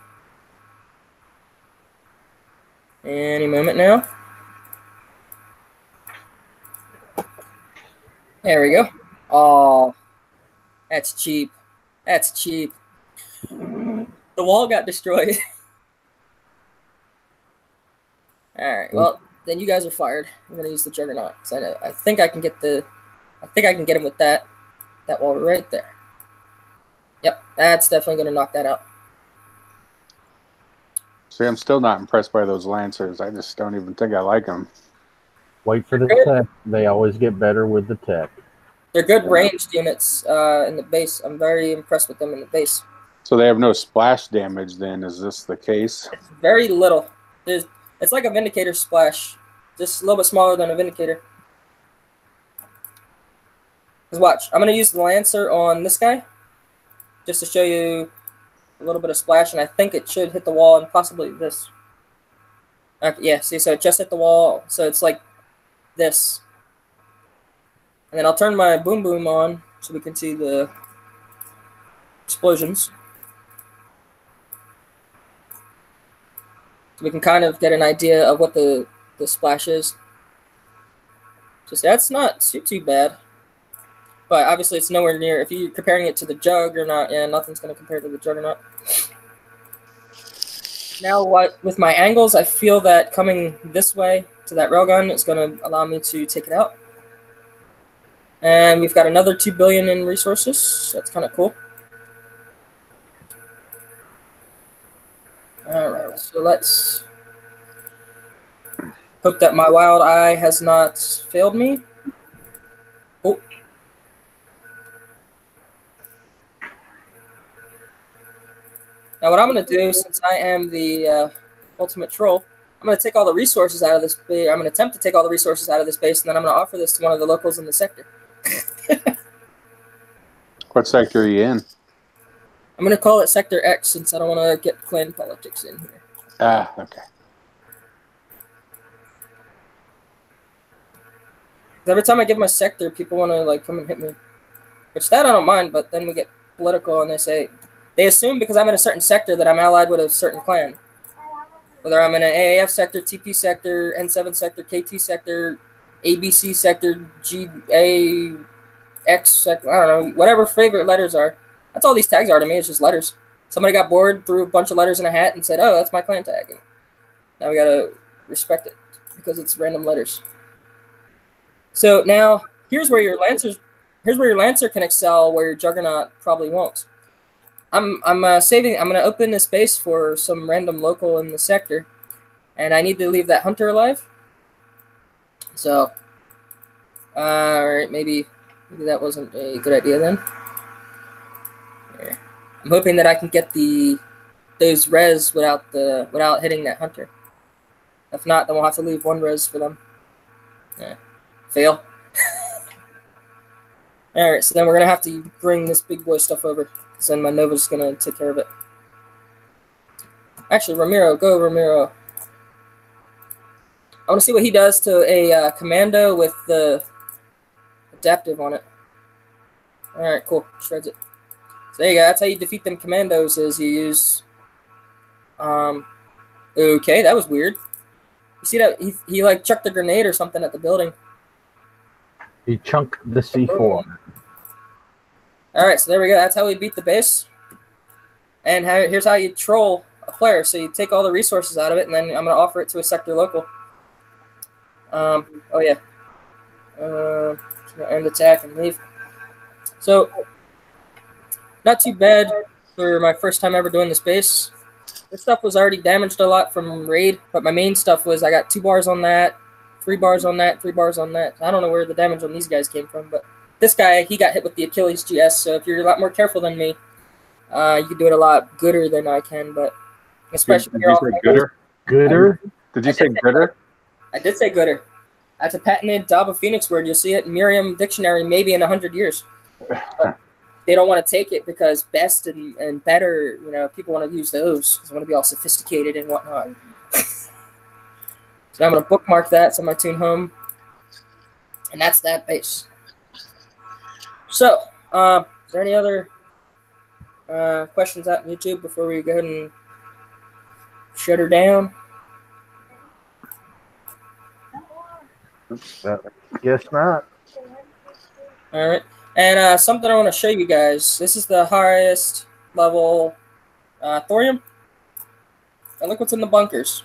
Any moment now. There we go. Oh, that's cheap. That's cheap. The wall got destroyed. All right. Well, then you guys are fired. I'm gonna use the Juggernaut. So I think I can get him with that wall right there. Yep, that's definitely gonna knock that out. See, I'm still not impressed by those Lancers. I just don't even think I like them. Wait for the tech. They always get better with the tech. They're good ranged units in the base. I'm very impressed with them in the base. So they have no splash damage then, is this the case? It's very little. It's like a Vindicator splash, just a little bit smaller than a Vindicator. Because watch, I'm going to use the Lancer on this guy, just to show you a little bit of splash, and I think it should hit the wall and possibly this. Okay, yeah, see, so it just hit the wall, so it's like this. And then I'll turn my boom boom on so we can see the explosions. So we can kind of get an idea of what the splash is. Just that's not too bad. But obviously it's nowhere near, if you're comparing it to the Jug or not, yeah, nothing's going to compare to the Juggernaut. Now with my angles, I feel that coming this way to that railgun is going to allow me to take it out. And we've got another 2 billion in resources. So that's kind of cool. Alright, so let's hope that my wild eye has not failed me. Oh. Now what I'm going to do, since I am the ultimate troll, I'm going to take all the resources out of this base. I'm going to attempt to take all the resources out of this base, and then I'm going to offer this to one of the locals in the sector. What sector are you in? I'm going to call it Sector X since I don't want to get clan politics in here. Ah, okay. Every time I give my sector, people want to like come and hit me. Which that I don't mind, but then we get political and they assume because I'm in a certain sector that I'm allied with a certain clan. Whether I'm in an AAF sector, TP sector, N7 sector, KT sector, ABC sector, GA, X sector, I don't know, whatever favorite letters are. That's all these tags are to me. It's just letters. Somebody got bored, threw a bunch of letters in a hat, and said, "Oh, that's my clan tag." And now we gotta respect it because it's random letters. So now here's where your Lancer can excel, where your Juggernaut probably won't. I'm saving. I'm gonna open this base for some random local in the sector, and I need to leave that hunter alive. So, all right, maybe that wasn't a good idea then. I'm hoping that I can get the those res without hitting that hunter. If not, then we'll have to leave 1 res for them. Yeah. Fail. Alright, so then we're going to have to bring this big boy stuff over. Because then my Nova's going to take care of it. Actually, Ramiro. Go, Ramiro. I want to see what he does to a commando with the adaptive on it. Alright, cool. Shreds it. So there you go. That's how you defeat them commandos, is you use... Okay, that was weird. You see that? He like chucked a grenade or something at the building. He chunked the C4. Alright, so there we go. That's how we beat the base. And here's how you troll a player. So you take all the resources out of it, and then I'm going to offer it to a sector local. Oh yeah. End attack and leave. So, not too bad for my first time ever doing this base. This stuff was already damaged a lot from raid, but my main stuff was I got 2 bars on that, 3 bars on that, 3 bars on that. I don't know where the damage on these guys came from, but this guy, he got hit with the Achilles GS, so if you're a lot more careful than me, you can do it a lot gooder than I can, but especially Did you say gooder? Gooder? Did you say gooder? I did say gooder. That's a patented Daba Phoenix word. You'll see it in Merriam Dictionary maybe in 100 years. But they don't want to take it because best and better, you know, people want to use those because they want to be all sophisticated and whatnot. So I'm going to bookmark that so my tune home. And that's that base. So, is there any other questions out on YouTube before we go ahead and shut her down? Guess not. All right. And something I want to show you guys. This is the highest level thorium. And look what's in the bunkers.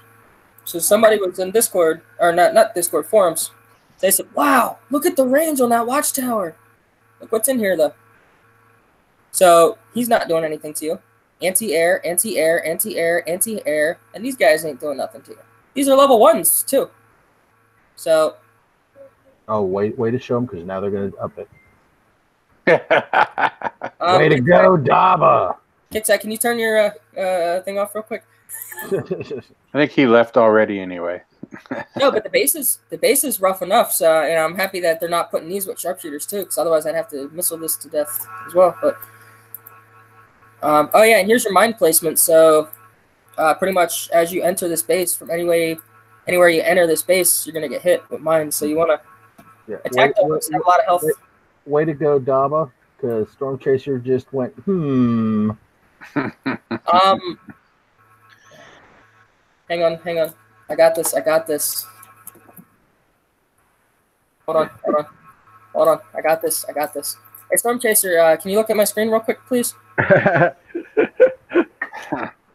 So somebody was in Discord, or not Discord, forums. They said, wow, look at the range on that watchtower. Look what's in here, though. So he's not doing anything to you. Anti-air, anti-air, anti-air, anti-air. And these guys ain't doing nothing to you. These are level 1s, too. So... Oh, way to show them, because now they're going to up it. Way Way to go, Daba! Kitsai, can you turn your thing off real quick? I think he left already anyway. No, but the base is rough enough, so you know, I'm happy that they're not putting these with sharpshooters too, because otherwise I'd have to missile this to death as well. But oh yeah, and here's your mine placement. So pretty much as you enter this base, from anywhere you enter this base, you're gonna get hit with mines. So you want to attack those, have a lot of health. Way to go, Daba, because Storm Chaser just went, Hang on. I got this. Hold on. I got this. Hey, Storm Chaser, can you look at my screen real quick, please?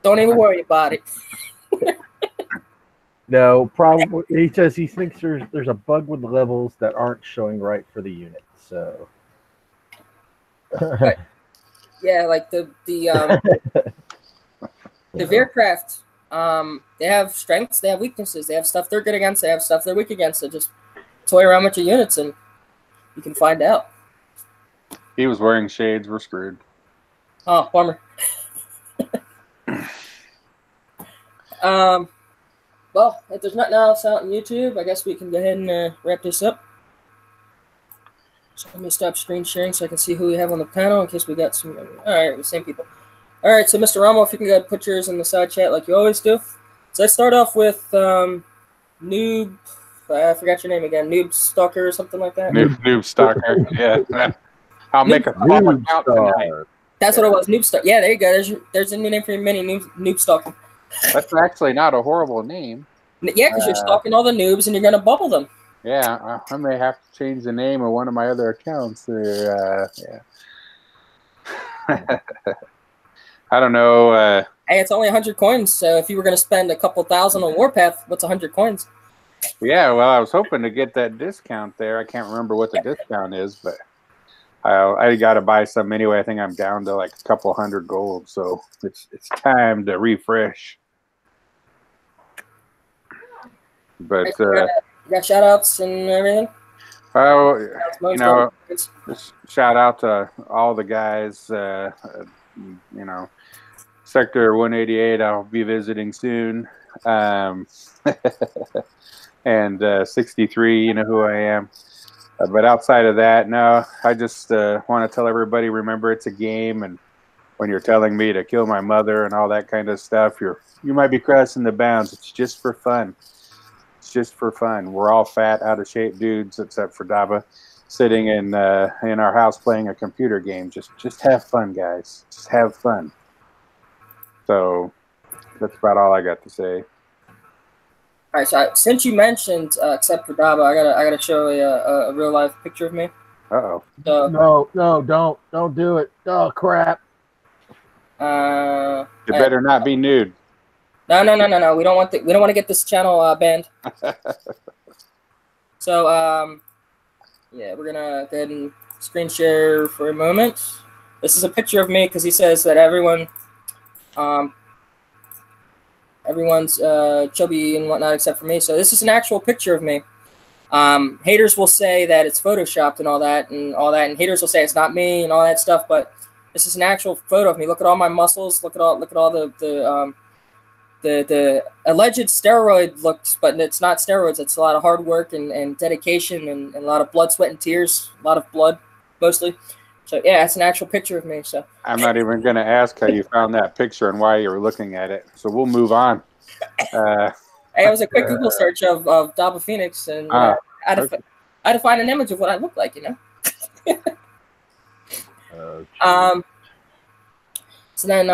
Don't even worry about it. No, probably. He says he thinks there's a bug with the levels that aren't showing right for the unit. So, yeah, like the Veercraft, they have strengths, they have weaknesses, they have stuff they're good against, they have stuff they're weak against. So just toy around with your units and you can find out. He was wearing shades. We're screwed. Oh, bummer. Well, if there's nothing else out on YouTube, I guess we can go ahead and wrap this up. So let me stop screen sharing so I can see who we have on the panel in case we got some. All right, the same people. All right, so Mr. Ramo, if you can go ahead and put yours in the side chat like you always do. So let's start off with Noob. I forgot your name again. Noob Stalker or something like that. Noob Stalker. Yeah. I'll make a small account tonight. That's what it was. Noob Stalker. Yeah, there you go. There's a new name for your mini, Noob Stalker. That's actually not a horrible name. Yeah, because you're stalking all the noobs and you're gonna bubble them. Yeah, I may have to change the name of one of my other accounts. Yeah. I don't know. Hey, it's only 100 coins, so if you were going to spend a couple thousand on Warpath, what's 100 coins? Yeah, well, I was hoping to get that discount there. I can't remember what the discount is, but I got to buy some anyway. I think I'm down to like a couple hundred gold, so it's time to refresh. But you got shout outs and everything? Oh, you know, just shout out to all the guys. You know, Sector 188, I'll be visiting soon. And 63, you know who I am. But outside of that, no, I just want to tell everybody, remember it's a game, and when you're telling me to kill my mother and all that kind of stuff, you might be crossing the bounds. It's just for fun. It's just for fun. We're all fat, out of shape dudes, except for Daba, sitting in our house playing a computer game. Just have fun, guys. Just have fun. So that's about all I got to say. All right, so since you mentioned, except for Daba, I gotta show a real life picture of me. Uh-oh. So, No, don't do it. Oh crap. It better not be nude. No. We don't want to get this channel banned. So yeah, we're gonna go ahead and screen share for a moment. This is a picture of me because he says that everyone's chubby and whatnot except for me. So this is an actual picture of me. Haters will say that it's photoshopped and all that, and haters will say it's not me and all that stuff. But this is an actual photo of me. Look at all my muscles. Look at all the alleged steroid looks, but it's not steroids. It's a lot of hard work and dedication and a lot of blood, sweat, and tears. A lot of blood, mostly. So yeah, it's an actual picture of me. So I'm not even going to ask how you found that picture and why you were looking at it. So we'll move on. Hey, it was a quick Google search of Daba Phoenix, and I had to find an image of what I look like, you know. So then,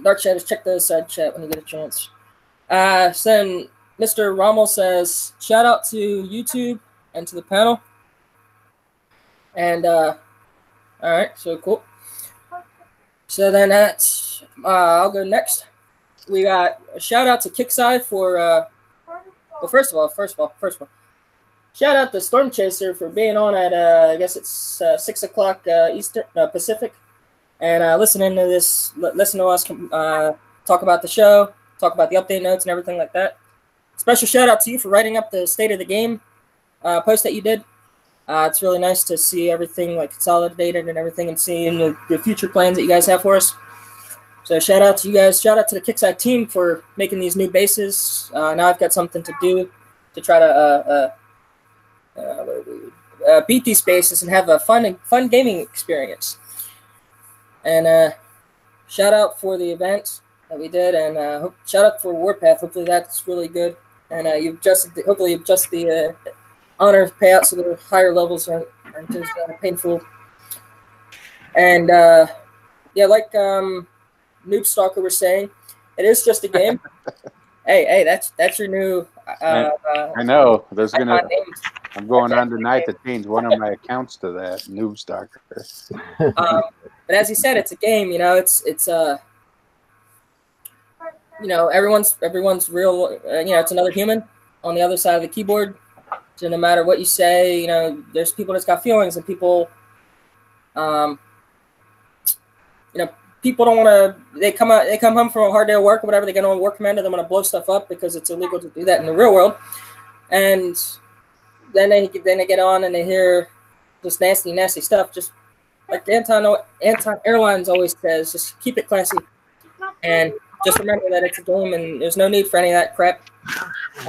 Dark Shadows, check the side chat when you get a chance. So then, Mr. Rommel says, shout out to YouTube and to the panel. And all right, so cool. So then I'll go next. We got a shout out to Kickside for well, first of all, shout out to Storm Chaser for being on at I guess it's 6 o'clock Eastern Pacific, and listening to listen to us talk about the show, talk about the update notes and everything like that. Special shout out to you for writing up the state of the game post that you did. It's really nice to see everything like consolidated and everything, and seeing the future plans that you guys have for us. So shout out to you guys. Shout out to the Kickside team for making these new bases. Now I've got something to do to try to beat these bases and have a fun gaming experience. And shout out for the event that we did, and shout out for WARPATH. Hopefully that's really good, and hopefully you've adjusted the honor payouts so the higher levels aren't as painful. And yeah, like Noob Stalker was saying, it is just a game. hey, that's your new. I know. I'm going on tonight to change one of my accounts to that Noob Stalker. But as he said, it's a game. You know, it's you know, everyone's real. You know, it's another human on the other side of the keyboard. So no matter what you say, you know, there's people that's got feelings, and people, you know, people don't want to. They come home from a hard day of work or whatever. They get on work command and they want to blow stuff up because it's illegal to do that in the real world. And then they get on and they hear this nasty stuff. Just like Anton Airlines always says, just keep it classy, and just remember that it's a game and there's no need for any of that crap.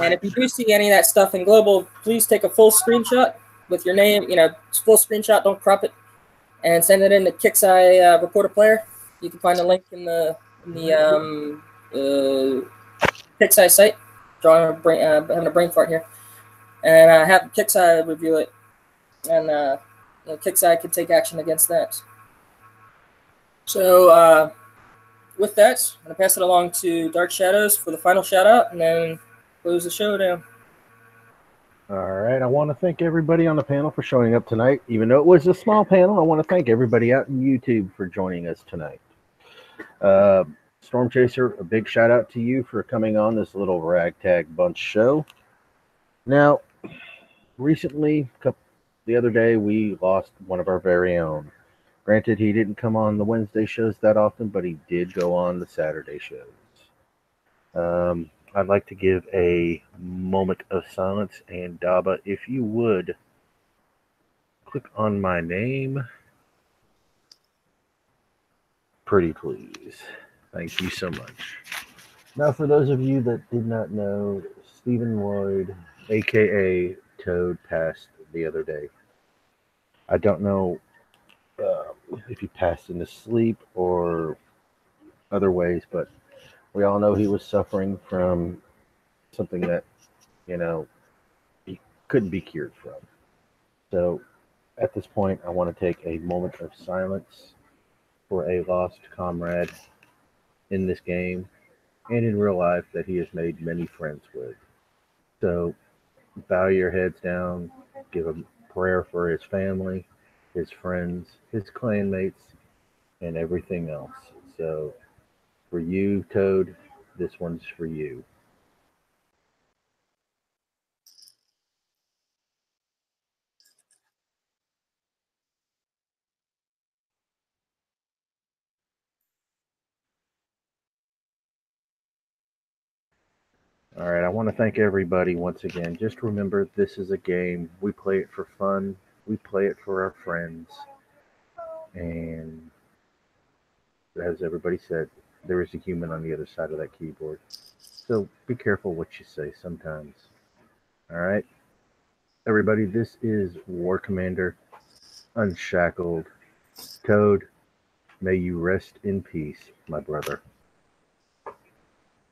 And if you do see any of that stuff in global, please take a full screenshot with your name. You know, full screenshot, don't crop it, and send it in to Kicksai Reporter Player. You can find a link in the Kicksai site. Having a brain fart here, and have Kicksai review it, and you know, Kicksai can take action against that. So with that, I'm gonna pass it along to Dark Shadows for the final shout out, and then close the show down. All right. I want to thank everybody on the panel for showing up tonight. Even though it was a small panel, I want to thank everybody out in YouTube for joining us tonight. Storm Chaser, a big shout out to you for coming on this little ragtag bunch show. Now, recently, the other day, we lost one of our very own. Granted, he didn't come on the Wednesday shows that often, but he did go on the Saturday shows. I'd like to give a moment of silence, and Daba, if you would, click on my name. Pretty please. Thank you so much. Now, for those of you that did not know, Stephen Lloyd, aka Toad, passed the other day. I don't know if he passed in his sleep or other ways, but we all know he was suffering from something that, you know, he couldn't be cured from. So at this point, I want to take a moment of silence for a lost comrade in this game and in real life that he has made many friends with. So bow your heads down, give a prayer for his family, his friends, his clanmates, and everything else. So for you, Toad, this one's for you. All right, I want to thank everybody once again. Just remember, this is a game. We play it for fun. We play it for our friends. And as everybody said, there is a human on the other side of that keyboard. So be careful what you say sometimes. All right, everybody, this is War Commander Unshackled. Toad, may you rest in peace, my brother.